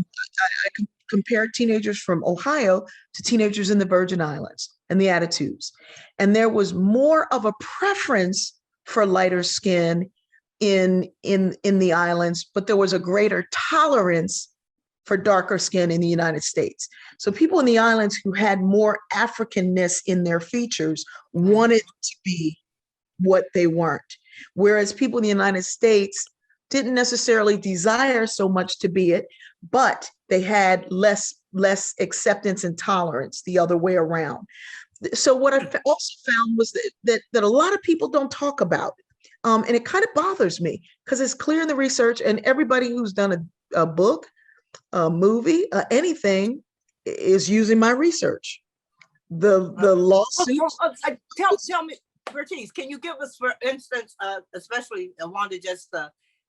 [SPEAKER 3] compared teenagers from Ohio to teenagers in the Virgin Islands and the attitudes. And there was more of a preference for lighter skin in the islands, but there was a greater tolerance for darker skin in the United States. So people in the islands who had more Africanness in their features wanted to be what they weren't. Whereas people in the United States didn't necessarily desire so much to be it, but they had less acceptance and tolerance the other way around. So what I also found was that a lot of people don't talk about, and it kind of bothers me because it's clear in the research, and everybody who's done a book, a movie, anything is using my research. The lawsuit.
[SPEAKER 2] Tell me, Bertice, can you give us, for instance, especially Wanda just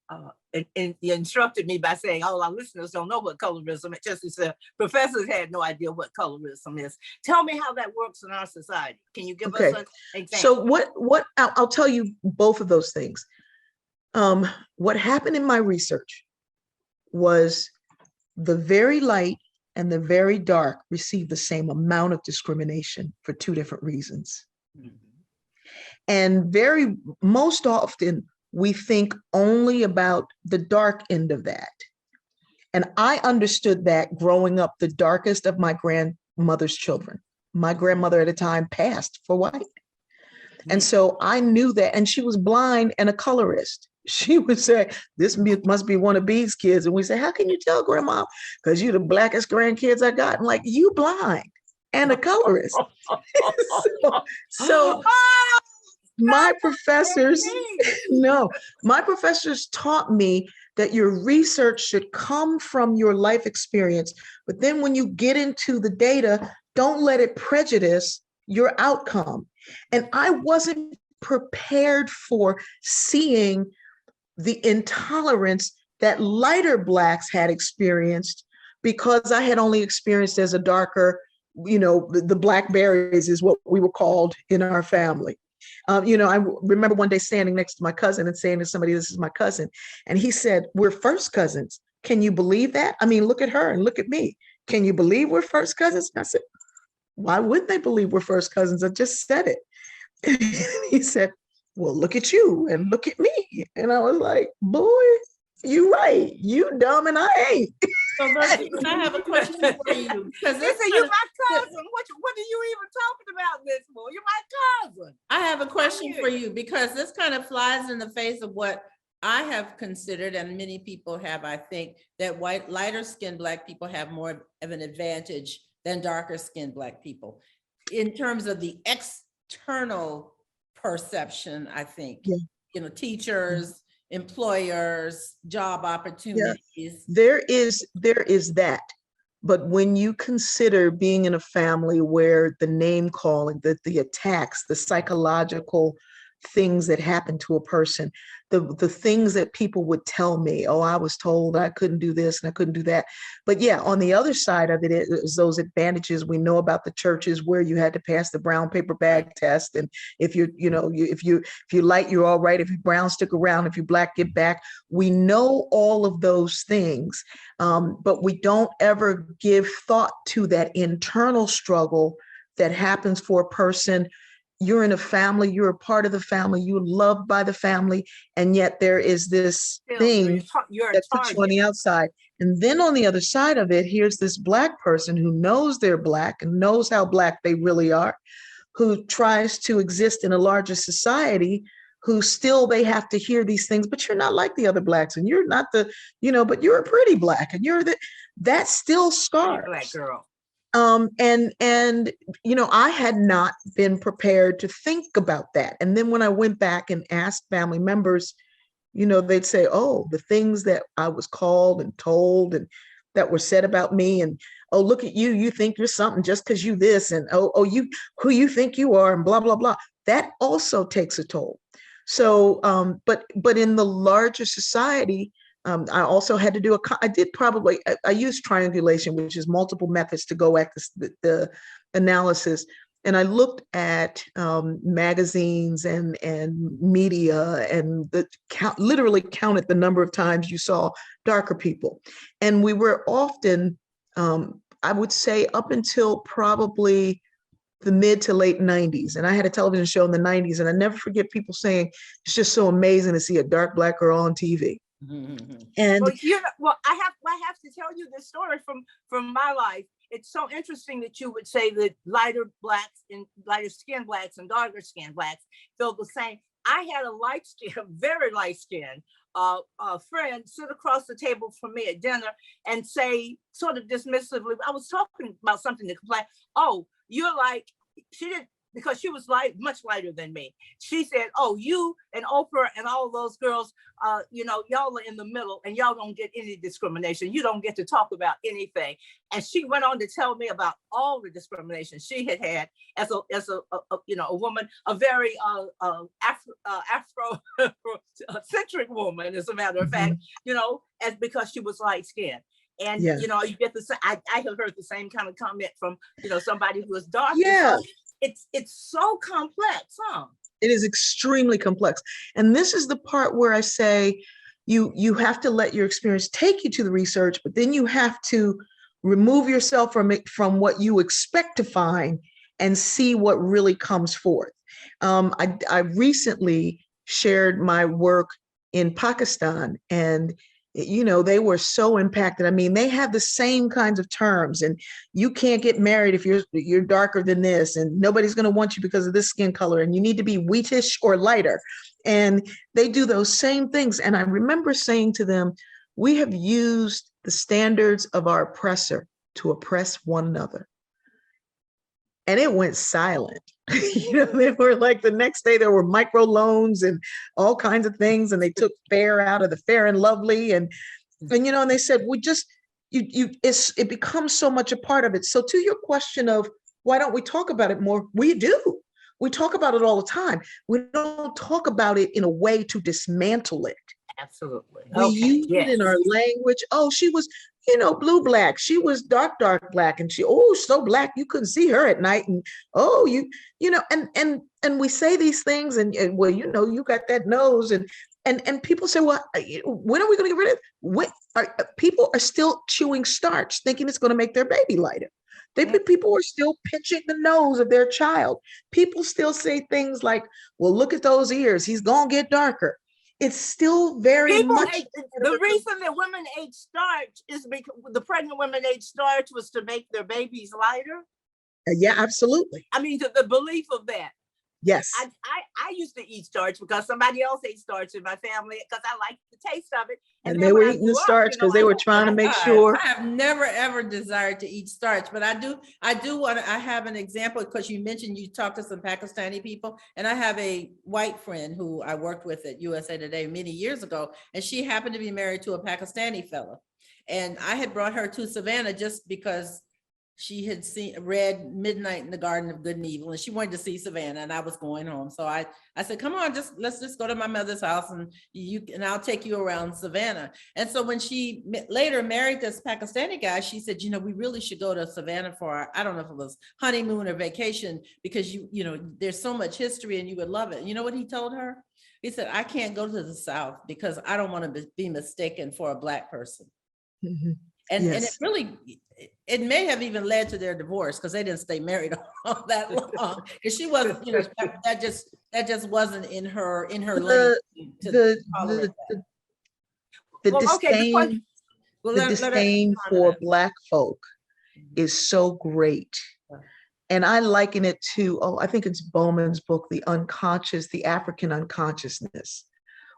[SPEAKER 2] and you instructed me by saying, "Oh, our listeners don't know what colorism is." Just as professors had no idea what colorism is. Tell me how that works in our society. Can you give us an example?
[SPEAKER 3] So what I'll tell you both of those things. What happened in my research was the very light and the very dark received the same amount of discrimination for two different reasons. And most often we think only about the dark end of that. And I understood that growing up, the darkest of my grandmother's children. My grandmother at a time passed for white. And so I knew that, and she was blind and a colorist. She would say, "This must be one of B's kids." And we say, "How can you tell, Grandma?" "Because you're the blackest grandkids I got." I'm like, "You blind and a colorist." so my professors, my professors taught me that your research should come from your life experience. But then when you get into the data, don't let it prejudice your outcome. And I wasn't prepared for seeing the intolerance that lighter Blacks had experienced, because I had only experienced as a darker, the Blackberries is what we were called in our family. I remember one day standing next to my cousin and saying to somebody, "This is my cousin." And he said, "We're first cousins. Can you believe that? I mean, look at her and look at me. Can you believe we're first cousins?" And I said, "Why wouldn't they believe we're first cousins? I just said it." And he said, "Well, look at you and look at me." And I was like, "Boy, you right. You dumb and I ain't."
[SPEAKER 1] So Bertice, I have a question for you. Because
[SPEAKER 2] they say, "You're my cousin. What are you even talking about this for? You're my cousin."
[SPEAKER 1] I have a question for you, because this kind of flies in the face of what I have considered, and many people have, I think, that lighter skinned Black people have more of an advantage than darker skinned Black people in terms of the external perception. I think, teachers, employers, job opportunities.
[SPEAKER 3] There is that. But when you consider being in a family where the name calling, the attacks, the psychological things that happen to a person, the things that people would tell me, "Oh, I was told I couldn't do this and I couldn't do that." But yeah, on the other side of it is those advantages. We know about the churches where you had to pass the brown paper bag test, and if you light, you're all right. If you're brown, stick around. If you're Black, get back. We know all of those things, but we don't ever give thought to that internal struggle that happens for a person. You're in a family, you're a part of the family, you're loved by the family, and yet there is this thing that puts you on the outside. And then on the other side of it, here's this Black person who knows they're Black and knows how Black they really are, who tries to exist in a larger society, who still they have to hear these things, "But you're not like the other Blacks, and you're not but you're a pretty Black, and that still scars."
[SPEAKER 2] Black girl.
[SPEAKER 3] I had not been prepared to think about that. And then when I went back and asked family members, they'd say, "Oh, the things that I was called and told and that were said about me, and oh, look at you, you think you're something just because you this, and you who you think you are, and blah, blah, blah." That also takes a toll. So, but in the larger society, I also had to do I used triangulation, which is multiple methods to go at the analysis. And I looked at magazines and media and literally counted the number of times you saw darker people. And we were often I would say up until probably the mid to late 90s. And I had a television show in the 90s, and I never forget people saying, it's just so amazing to see a dark Black girl on TV. And
[SPEAKER 2] well, I have to tell you this story from my life. It's so interesting that you would say that lighter skinned Blacks and darker skinned Blacks feel the same. I had a light skin, very light skin friend sit across the table from me at dinner and say, sort of dismissively, I was talking about something to complain. Oh, you're like, she didn't, because she was much lighter than me. She said, oh, you and Oprah and all those girls, y'all are in the middle and y'all don't get any discrimination. You don't get to talk about anything. And she went on to tell me about all the discrimination she had as a woman, a very Afro-centric woman, as a matter of fact, as because she was light skinned. And, you get I have heard the same kind of comment from, somebody who is dark.
[SPEAKER 3] Yeah.
[SPEAKER 2] It's so complex, huh?
[SPEAKER 3] It is extremely complex. And this is the part where I say you have to let your experience take you to the research, but then you have to remove yourself from what you expect to find and see what really comes forth. I recently shared my work in Pakistan, and they were so impacted. I mean, they have the same kinds of terms, and you can't get married if you're darker than this, and nobody's going to want you because of this skin color, and you need to be wheatish or lighter. And they do those same things. And I remember saying to them, we have used the standards of our oppressor to oppress one another. And it went silent. They were like, the next day there were microloans and all kinds of things, and they took fair out of the Fair and Lovely, and they said, we just it becomes so much a part of it. So to your question of why don't we talk about it more, we do. We talk about it all the time. We don't talk about it in a way to dismantle it.
[SPEAKER 2] Absolutely.
[SPEAKER 3] We use it in our language. Oh, she was, blue black. She was dark black, and so black you couldn't see her at night. And and we say these things, and well, you got that nose, and people say, well, when are we going to get rid of it? People are still chewing starch, thinking it's going to make their baby lighter. People are still pinching the nose of their child. People still say things like, well, look at those ears. He's going to get darker. It's still very much.
[SPEAKER 2] The reason that women ate starch is because the pregnant women ate starch was to make their babies lighter.
[SPEAKER 3] Yeah, absolutely.
[SPEAKER 2] I mean, the belief of that.
[SPEAKER 3] Yes.
[SPEAKER 2] I used to eat starch because somebody else ate starch in my family because I liked the taste of it.
[SPEAKER 3] And they were eating the starch because they were trying to make sure.
[SPEAKER 1] I have never ever desired to eat starch, but I do want to, I have an example because you mentioned you talked to some Pakistani people, and I have a white friend who I worked with at USA Today many years ago, and she happened to be married to a Pakistani fella. And I had brought her to Savannah just because she had read Midnight in the Garden of Good and Evil, and she wanted to see Savannah, and I was going home. So I said, come on, let's just go to my mother's house, and I'll take you around Savannah. And so when she later married this Pakistani guy, she said, we really should go to Savannah for our, I don't know if it was honeymoon or vacation, because there's so much history and you would love it. You know what he told her? He said, I can't go to the South because I don't want to be mistaken for a Black person. Mm-hmm. And it really, it may have even led to their divorce because they didn't stay married all that long. Because she wasn't, that just wasn't in her lane. The disdain for Black folk is so great. And I liken it to, I think it's Bowman's book, The African Unconsciousness,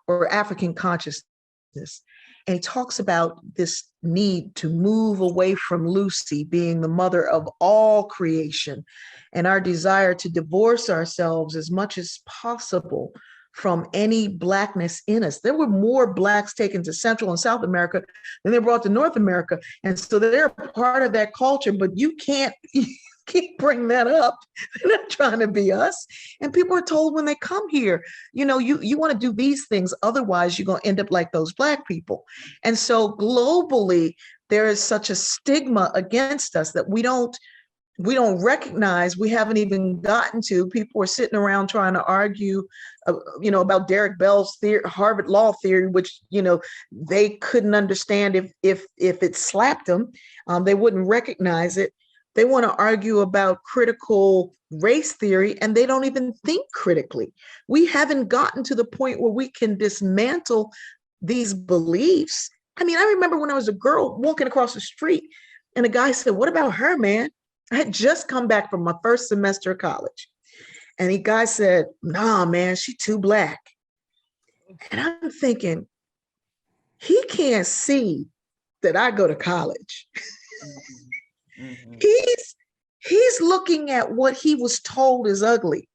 [SPEAKER 1] or African Consciousness. And he talks about this need to move away from Lucy being the mother of all creation, and our desire to divorce ourselves as much as possible from any Blackness in us. There were more Blacks taken to Central and South America than they brought to North America. And so they're part of that culture, but you can't bring that up. They're not trying to be us. And people are told when they come here, you want to do these things, otherwise you're going to end up like those Black people. And so globally, there is such a stigma against us that we don't
[SPEAKER 3] we don't recognize, we haven't even gotten to. People are sitting around trying to argue, about Derek Bell's theory, Harvard law theory, which, they couldn't understand if it slapped them, they wouldn't recognize it. They want to argue about critical race theory, and they don't even think critically. We haven't gotten to the point where we can dismantle these beliefs. I mean, I remember when I was a girl walking across the street, and a guy said, "What about her, man?" I had just come back from my first semester of college. And the guy said, "Nah, man, she too Black." And I'm thinking, he can't see that I go to college.
[SPEAKER 1] Mm-hmm.
[SPEAKER 3] He's looking at what he was told is ugly.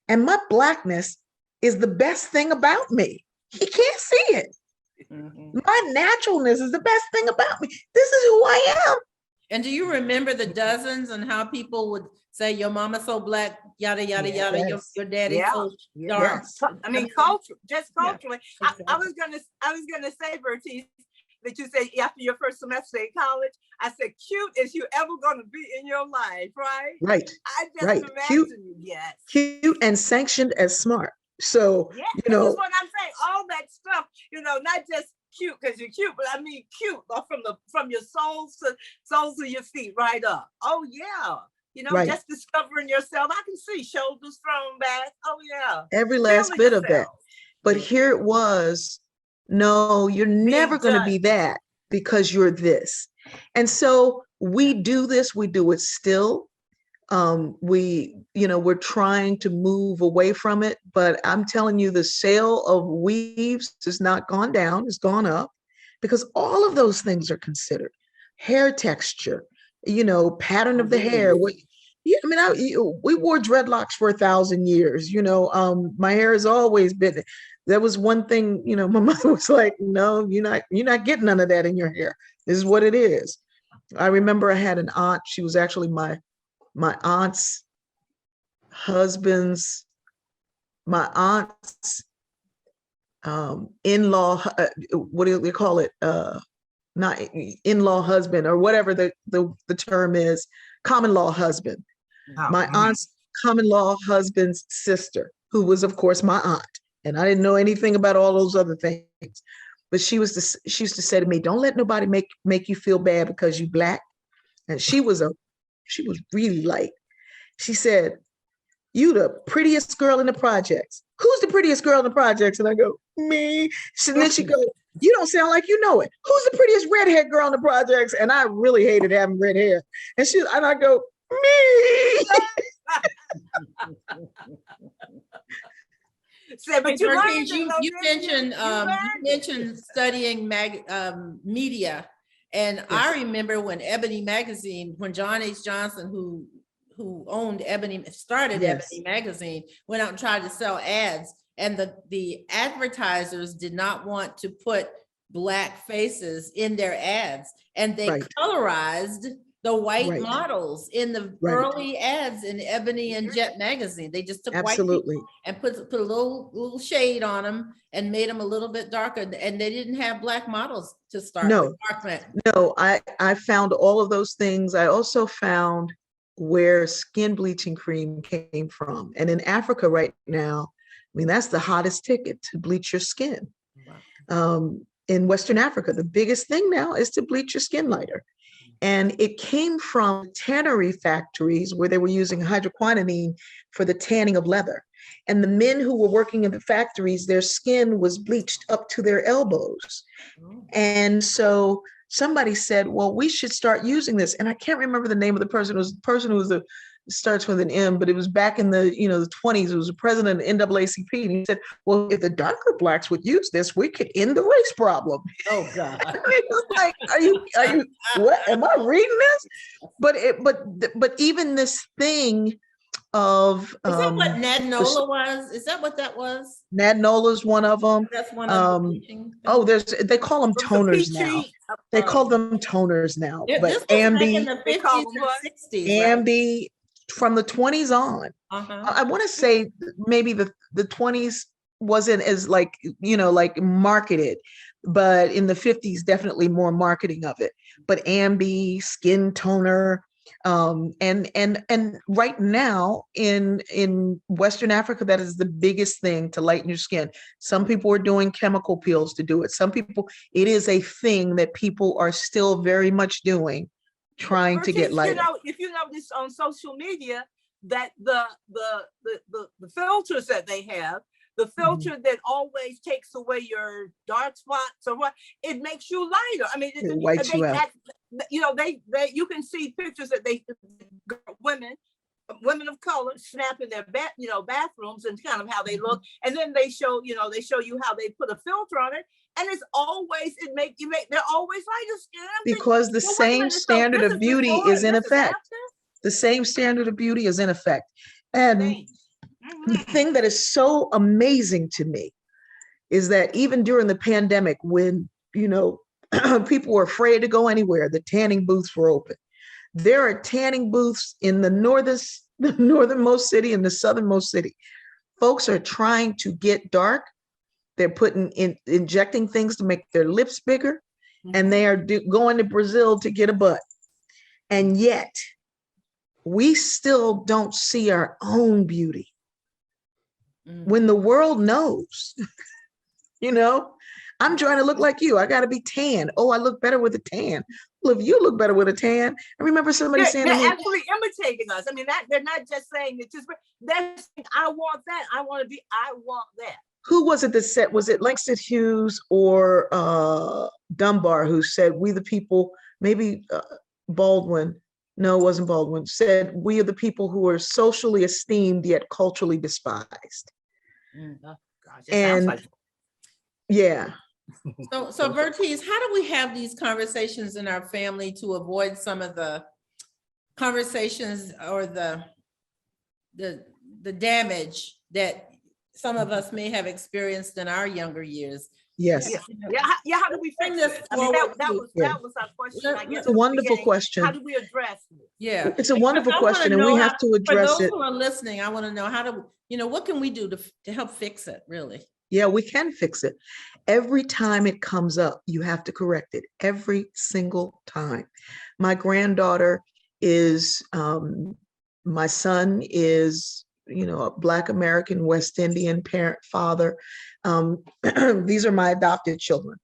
[SPEAKER 3] And my Blackness is the best thing about me. He can't see it.
[SPEAKER 1] Mm-hmm.
[SPEAKER 3] My naturalness is the best thing about me. This is who I am.
[SPEAKER 1] And do you remember the dozens and how people would say, "Your mama's so Black, yada, yada, yada,
[SPEAKER 3] Yes.
[SPEAKER 1] your daddy's so dark."
[SPEAKER 3] Yes.
[SPEAKER 2] I mean, culturally.
[SPEAKER 1] Yeah, exactly.
[SPEAKER 2] I was gonna say, Bertice, that you said after your first semester in college, I said, cute as you ever gonna be in your life, right?
[SPEAKER 3] Right.
[SPEAKER 2] I just
[SPEAKER 3] Right.
[SPEAKER 2] imagine
[SPEAKER 3] Cute.
[SPEAKER 2] you, yes.
[SPEAKER 3] Cute and sanctioned as smart. So,
[SPEAKER 2] Yeah, that's what I'm saying. All that stuff, not just cute because you're cute, but I mean cute from your soles to your feet right up. Oh yeah.
[SPEAKER 3] Right.
[SPEAKER 2] Just discovering yourself. I can see shoulders thrown back. Oh yeah.
[SPEAKER 3] Every last
[SPEAKER 2] Feeling
[SPEAKER 3] bit of that.
[SPEAKER 2] yourself.
[SPEAKER 3] But here it was, no, you're never going to be that because you're this. And so we do this, we do it still. We're trying to move away from it, but I'm telling you, the sale of weaves has not gone down, it's gone up, because all of those things are considered. Hair texture, pattern of the hair. We wore dreadlocks for 1,000 years. My hair has always been. That was one thing. My mother was like, "No, you're not getting none of that in your hair. This is what it is." I remember I had an aunt. She was actually my aunt's husband's, my aunt's in-law, what do they call it? Not in-law husband or whatever the term is, common law husband. My aunt's common law husband's sister, who was of course my aunt. And I didn't know anything about all those other things. But she used to say to me, "Don't let nobody make you feel bad because you Black." And she was really light. She said, "You the prettiest girl in the projects." "Who's the prettiest girl in the projects?" And I go, "Me." And then she goes, "You don't sound like you know it. Who's the prettiest redhead girl in the projects?" And I really hated having red hair. And I go, "Me."
[SPEAKER 2] So, but
[SPEAKER 1] you mentioned studying media. And yes. I remember when Ebony magazine, when John H. Johnson, who started yes. Ebony magazine, went out and tried to sell ads, and the advertisers did not want to put Black faces in their ads, and they right. colorized the white right. models in the right. early ads in Ebony and Jet magazine. They just took
[SPEAKER 3] absolutely
[SPEAKER 1] white people and put a little shade on them and made them a little bit darker, and they didn't have Black models to start with.
[SPEAKER 3] No, I found all of those things. I also found where skin bleaching cream came from. And in Africa right now, I mean, that's the hottest ticket, to bleach your skin. Wow. In Western Africa, the biggest thing now is to bleach your skin lighter. And it came from tannery factories where they were using hydroquinone for the tanning of leather. And the men who were working in the factories, their skin was bleached up to their elbows. And so somebody said, "Well, we should start using this." And I can't remember the name of the person. It was the person who starts with an M, but it was back in the 20s. It was the president of NAACP. And he said, "Well, if the darker Blacks would use this, we could end the race problem."
[SPEAKER 1] Oh God.
[SPEAKER 3] I mean, it was like, are you, what, am I reading this? But even this thing of.
[SPEAKER 1] Is that what Nadnola was? Is that what that was?
[SPEAKER 3] Nadnola is one of them.
[SPEAKER 1] That's one of
[SPEAKER 3] the they call them toners now. They call them toners now. But Ambi,
[SPEAKER 1] in the 50s or 60s.
[SPEAKER 3] Ambi, right? From the 20s on. I want to say maybe the 20s wasn't as like marketed, but in the 50s, definitely more marketing of it. But Ambi, skin toner, And right now in Western Africa, that is the biggest thing to lighten your skin. Some people are doing chemical peels to do it. Some people, it is a thing that people are still very much doing, trying to get
[SPEAKER 2] Bertice,
[SPEAKER 3] lighter.
[SPEAKER 2] if you notice on social media that the filters that they have, the filter that always takes away your dark spots or what, it makes you lighter. I mean,
[SPEAKER 3] It wipes you out.
[SPEAKER 2] You can see pictures that women of color snap in their bathrooms and kind of how they look, and then they show you how they put a filter on it, and it's always they're always lighter skin.
[SPEAKER 3] Because the same standard of beauty is in effect. The same standard of beauty is in effect. And the thing that is so amazing to me is that even during the pandemic, when, people were afraid to go anywhere, the tanning booths were open. There are tanning booths in the northernmost city and the southernmost city. Folks are trying to get dark. They're injecting things to make their lips bigger, and they are going to Brazil to get a butt. And yet, we still don't see our own beauty. When the world knows, I'm trying to look like you. I got to be tan. Oh, I look better with a tan. Well, if you look better with a tan, I remember somebody saying
[SPEAKER 2] they're actually imitating us. I mean, they're not just saying it. They're saying, I want that. I want that.
[SPEAKER 3] Who was it that said? Was it Langston Hughes or Dunbar who said, "We the people"? Maybe Baldwin. No, it wasn't Baldwin. Said, "We are the people who are socially esteemed yet culturally despised."
[SPEAKER 2] Oh, gosh,
[SPEAKER 3] and yeah.
[SPEAKER 1] So Bertice, how do we have these conversations in our family to avoid some of the conversations or the damage that some of us may have experienced in our younger years?
[SPEAKER 3] Yes.
[SPEAKER 2] Yeah. How do we fix this? I mean, that was our question. I guess
[SPEAKER 3] it's a wonderful question.
[SPEAKER 2] How do we address it?
[SPEAKER 1] Yeah,
[SPEAKER 3] it's a wonderful question, and we have to address it.
[SPEAKER 1] For those who are listening, I want to know how to, what can we do to help fix it, really?
[SPEAKER 3] Yeah, we can fix it. Every time it comes up, you have to correct it every single time. My granddaughter is, my son is, a Black American West Indian father. These are my adopted children.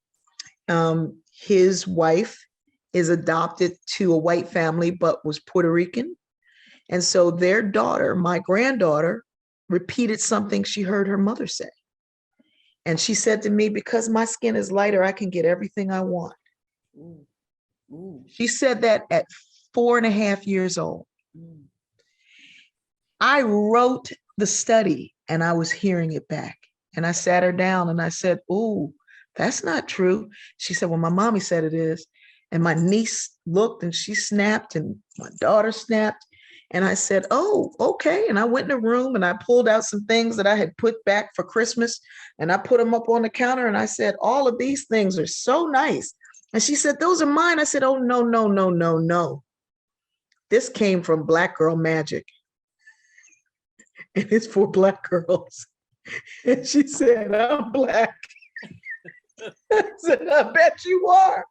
[SPEAKER 3] His wife is adopted to a white family, but was Puerto Rican. And so their daughter, my granddaughter, repeated something she heard her mother say. And she said to me, "Because my skin is lighter, I can get everything I want." Ooh. She said that at 4.5 years old. I wrote the study and I was hearing it back. And I sat her down and I said, "Ooh, that's not true." She said, "Well, my mommy said it is." And my niece looked and she snapped and my daughter snapped. And I said, "Oh, okay." And I went in the room and I pulled out some things that I had put back for Christmas and I put them up on the counter and I said, "All of these things are so nice." And she said, "Those are mine." I said, "Oh, no, no, no, no, no. This came from Black Girl Magic. And it's for Black girls." And she said, "I'm Black." I said, "I bet you are."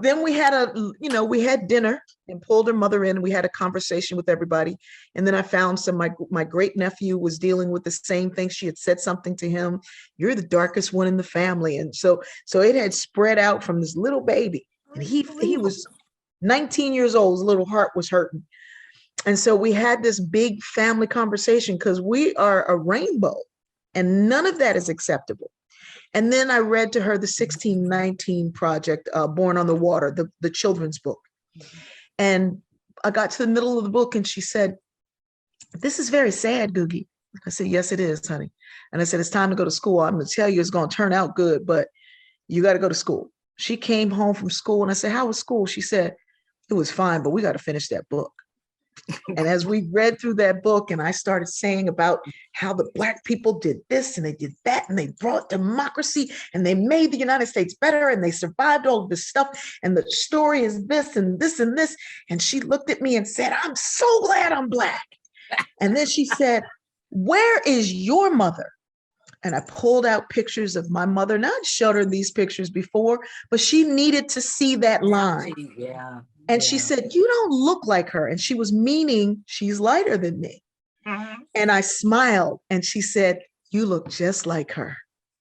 [SPEAKER 3] Then we had we had dinner and pulled her mother in. And we had a conversation with everybody. And then I found my great nephew was dealing with the same thing. She had said something to him. "You're the darkest one in the family." And so it had spread out from this little baby. And he was 19 years old. His little heart was hurting. And so we had this big family conversation because we are a rainbow and none of that is acceptable. And then I read to her the 1619 Project, Born on the Water, the children's book. And I got to the middle of the book and she said, "This is very sad, Googie." I said, "Yes, it is, honey." And I said, "It's time to go to school. I'm going to tell you it's going to turn out good, but you got to go to school." She came home from school and I said, "How was school?" She said, "It was fine, but we got to finish that book." And as we read through that book and I started saying about how the Black people did this and they did that and they brought democracy and they made the United States better and they survived all of this stuff and the story is this and this and this. And she looked at me and said, "I'm so glad I'm Black." And then she said, "Where is your mother?" And I pulled out pictures of my mother. Now, I'd showed her these pictures before, but she needed to see that line.
[SPEAKER 2] Yeah.
[SPEAKER 3] And she said, you don't look like her. And she was meaning she's lighter than me. And I smiled and she said, you look just like her.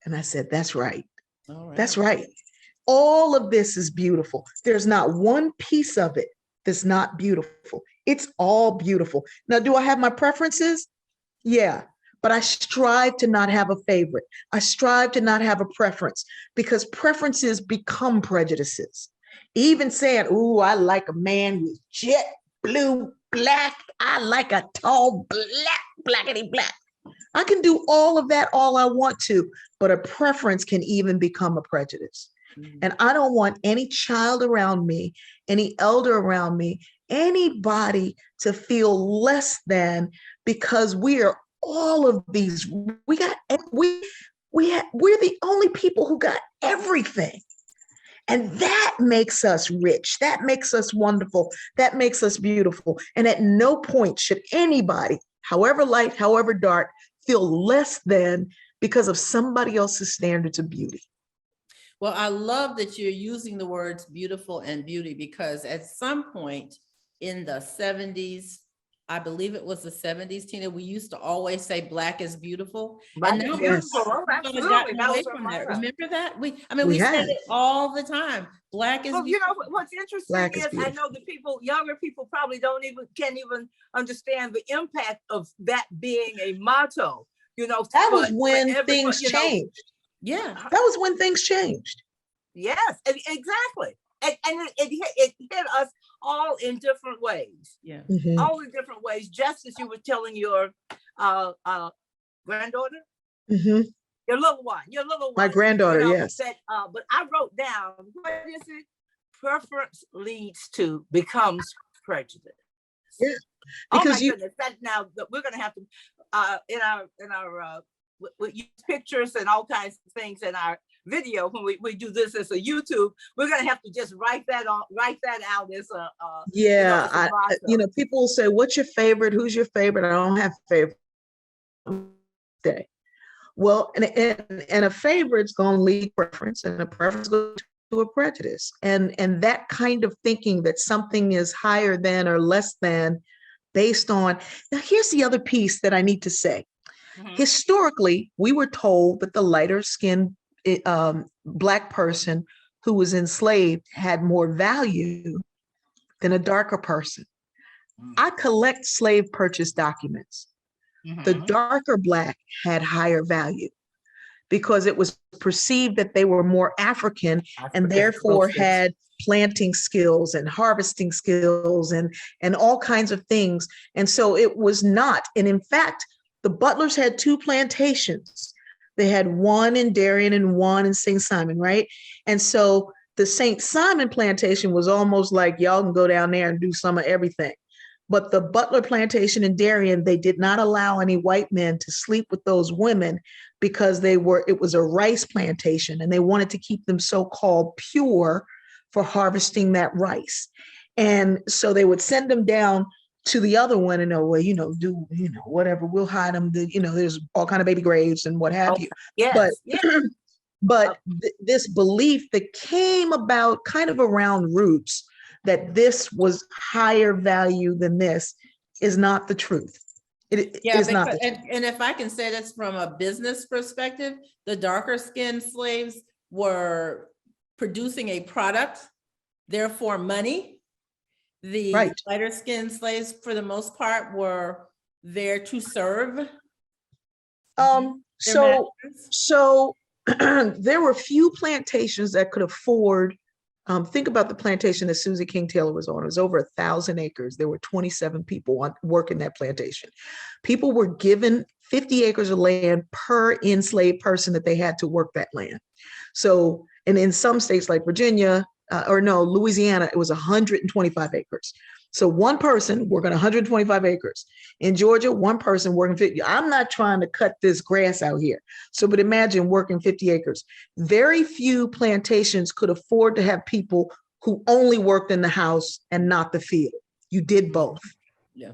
[SPEAKER 3] And I said, that's right. That's right. All of this is beautiful. There's not one piece of it that's not beautiful. It's all beautiful. Now, do I have my preferences? Yeah. But I strive to not have a favorite. I strive to not have a preference because preferences become prejudices. Even saying, ooh, I like a man with jet blue black. I like a tall blackity black. I can do all of that all I want to, but a preference can even become a prejudice. And I don't want any child around me, any elder around me, anybody to feel less than because we are all of these. We're the only people who got everything. And that makes us rich. That makes us wonderful. That makes us beautiful. And at no point should anybody, however light, however dark, feel less than because of somebody else's standards of beauty.
[SPEAKER 1] Well, I love that you're using the words beautiful and beauty because at some point in the 70s, I believe it was the 70s, Tina, we used to always say black is beautiful. And now we've gotten away from that. Remember that? We said it all the time. Black is beautiful.
[SPEAKER 2] You know, what's interesting is I know the people, younger people probably can't even understand the impact of that being a motto. You know,
[SPEAKER 3] that was when things changed.
[SPEAKER 1] Yeah.
[SPEAKER 3] That was when things changed.
[SPEAKER 2] Yes, exactly. And it hit us all in different ways.
[SPEAKER 1] Yeah.
[SPEAKER 2] All in different ways, just as you were telling your granddaughter, your little one.
[SPEAKER 3] My granddaughter, yes.
[SPEAKER 2] That, but I wrote down, what is it? Preference leads to becomes prejudice.
[SPEAKER 3] Yeah.
[SPEAKER 2] Because goodness, now we're gonna have to in our we use pictures and all kinds of things in our video when we do this as a YouTube. We're gonna have to just write that out as a
[SPEAKER 3] people will say, what's your favorite? Who's your favorite? I don't have favorite day. Well, and a favorite's gonna lead preference, and a preference goes to a prejudice. And that kind of thinking that something is higher than or less than based on. Now, here's the other piece that I need to say. Historically, we were told that the lighter skinned Black person who was enslaved had more value than a darker person. I collect slave purchase documents. The darker Black had higher value because it was perceived that they were more African and therefore had planting skills and harvesting skills and all kinds of things. And so it was not. And in fact, the Butlers had two plantations. They had one in Darien and one in St. Simon, right? And so the St. Simon plantation was almost like, y'all can go down there and do some of everything. But the Butler plantation in Darien, they did not allow any white men to sleep with those women because it was a rice plantation and they wanted to keep them so-called pure for harvesting that rice. And so they would send them down to the other one and do whatever, we'll hide them. There's all kind of baby graves and what have you.
[SPEAKER 2] Yes,
[SPEAKER 3] but this belief that came about kind of around roots that this was higher value than this is not the truth. It is not the truth.
[SPEAKER 1] And if I can say this from a business perspective, the darker skinned slaves were producing a product, therefore money. The lighter skinned slaves, for the most part, were there to serve.
[SPEAKER 3] So there were few plantations that could afford. Think about the plantation that Susie King Taylor was on. It was over 1,000 acres. There were 27 people working that plantation. People were given 50 acres of land per enslaved person that they had to work that land. So, and in some states like Virginia, Louisiana, it was 125 acres. So one person working 125 acres. In Georgia, one person working 50. I'm not trying to cut this grass out here. But imagine working 50 acres. Very few plantations could afford to have people who only worked in the house and not the field. You did both.
[SPEAKER 1] Yeah.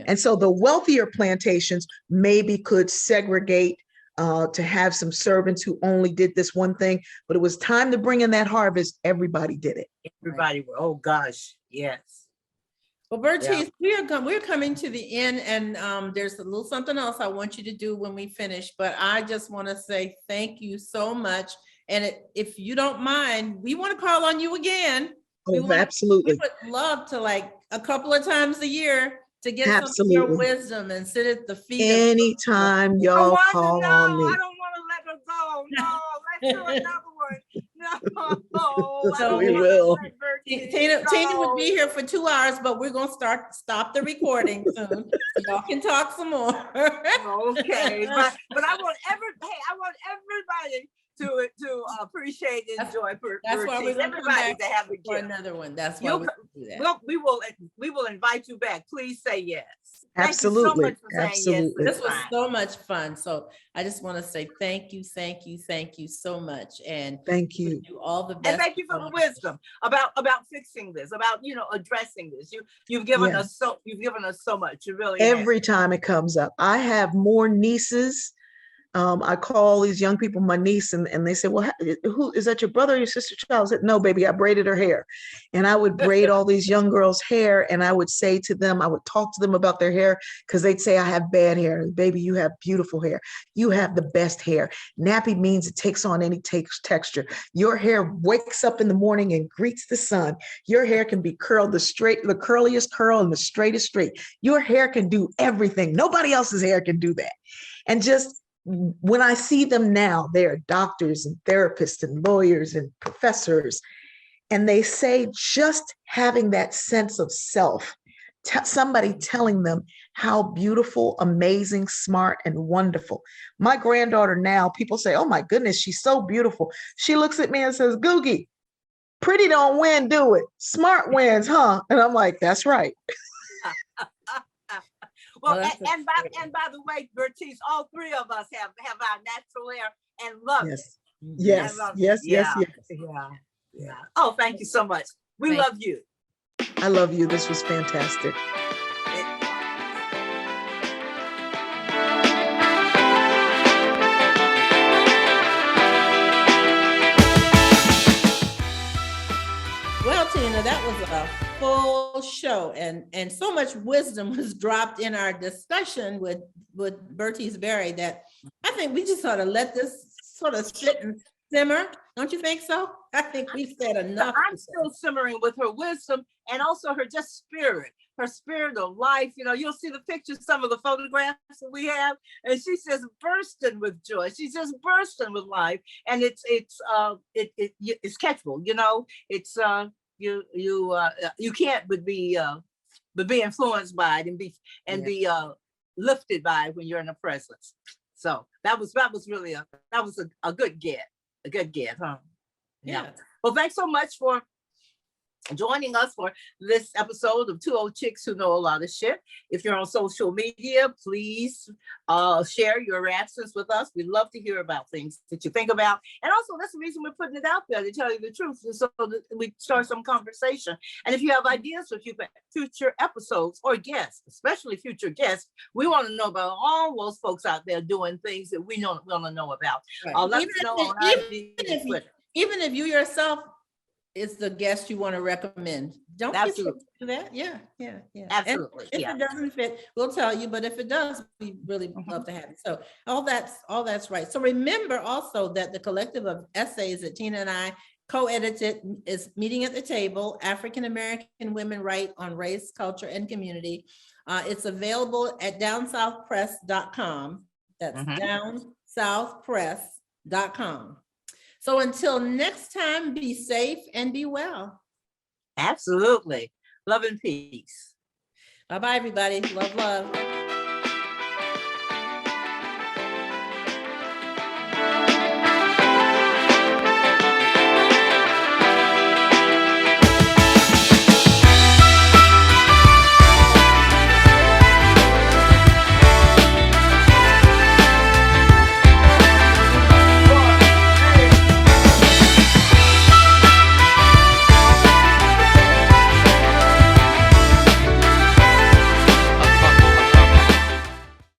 [SPEAKER 3] And so the wealthier plantations maybe could segregate to have some servants who only did this one thing, but it was time to bring in that harvest. Everybody did it.
[SPEAKER 2] Everybody, oh gosh, yes.
[SPEAKER 1] Well, Bertice, we're coming to the end, and there's a little something else I want you to do when we finish, but I just want to say thank you so much. And if you don't mind, we want to call on you again.
[SPEAKER 3] Absolutely.
[SPEAKER 1] We would love to, like, a couple of times a year to get some of your wisdom and sit at the feet.
[SPEAKER 3] Anytime y'all call on me.
[SPEAKER 2] I don't want to let her go. No, let's do another one. No,
[SPEAKER 3] so we will.
[SPEAKER 1] Tina would be here for 2 hours, but we're gonna stop the recording soon. Y'all can talk some more.
[SPEAKER 2] Okay, but I want everybody to appreciate and enjoy.
[SPEAKER 1] That's why we're
[SPEAKER 2] everybody to have
[SPEAKER 1] for another one. That's why we do that.
[SPEAKER 2] We will invite you back. Please say yes.
[SPEAKER 3] Absolutely.
[SPEAKER 2] Thank you so much for saying yes.
[SPEAKER 1] This was so much fun. So I just want to say thank you so much. And
[SPEAKER 3] thank you.
[SPEAKER 1] Do all the best.
[SPEAKER 2] And thank you for the wisdom about fixing this, about addressing this. You've given us so much. You really
[SPEAKER 3] every time it comes up. I have more nieces. I call these young people my niece, and they say, well, who is that, your brother or your sister child? I said, no, baby, I braided her hair. And I would braid all these young girls' hair, and I would say to them, I would talk to them about their hair, because they'd say, I have bad hair. And baby, you have beautiful hair. You have the best hair. Nappy means it takes on any texture. Your hair wakes up in the morning and greets the sun. Your hair can be curled the curliest curl and the straightest straight. Your hair can do everything. Nobody else's hair can do that. And just when I see them now, they are doctors and therapists and lawyers and professors, and they say just having that sense of self, somebody telling them how beautiful, amazing, smart, and wonderful. My granddaughter now, people say, oh my goodness, she's so beautiful. She looks at me and says, Googie, pretty don't win, do it. Smart wins, huh? And I'm like, that's right.
[SPEAKER 2] Well, and by the way, Bertice, all three of us have our natural hair and love it.
[SPEAKER 3] Yes.
[SPEAKER 2] Yeah. Oh, thank you so much. We love you.
[SPEAKER 3] I love you. This was fantastic.
[SPEAKER 1] Well, Tina, that was a full show, and so much wisdom was dropped in our discussion with Bertice Berry that I think we just sort of let this sort of sit and simmer. Don't you think so? I think we've said enough.
[SPEAKER 2] I'm still simmering with her wisdom and also her just spirit, her spirit of life. You'll see the pictures, some of the photographs that we have, and she's just bursting with joy. She's just bursting with life, and it's catchable. It's you can't but be influenced by it and be lifted by it when you're in the presence. So that was really a good get. A good get, huh? Yeah. Well, thanks so much for joining us for this episode of Two Old Chicks Who Know a Lot of Shit. If you're on social media, please share your reactions with us. We'd love to hear about things that you think about. And also, that's the reason we're putting it out there, to tell you the truth, so that we start some conversation. And if you have ideas for future episodes or guests, especially future guests, we want to know about all those folks out there doing things that we want to know about.
[SPEAKER 1] Right.
[SPEAKER 2] Let us know on IG.
[SPEAKER 1] Even if you yourself is the guest you want to recommend, don't do that. Yeah.
[SPEAKER 2] Absolutely.
[SPEAKER 1] And if it doesn't fit, we'll tell you. But if it does, we really love to have it. So all that's right. So remember also that the collective of essays that Tina and I co-edited is Meeting at the Table: African American Women Write on Race, Culture, and Community. It's available at downsouthpress.com. That's downsouthpress.com. So until next time, be safe and be well.
[SPEAKER 2] Absolutely. Love and peace.
[SPEAKER 1] Bye-bye, everybody. Love.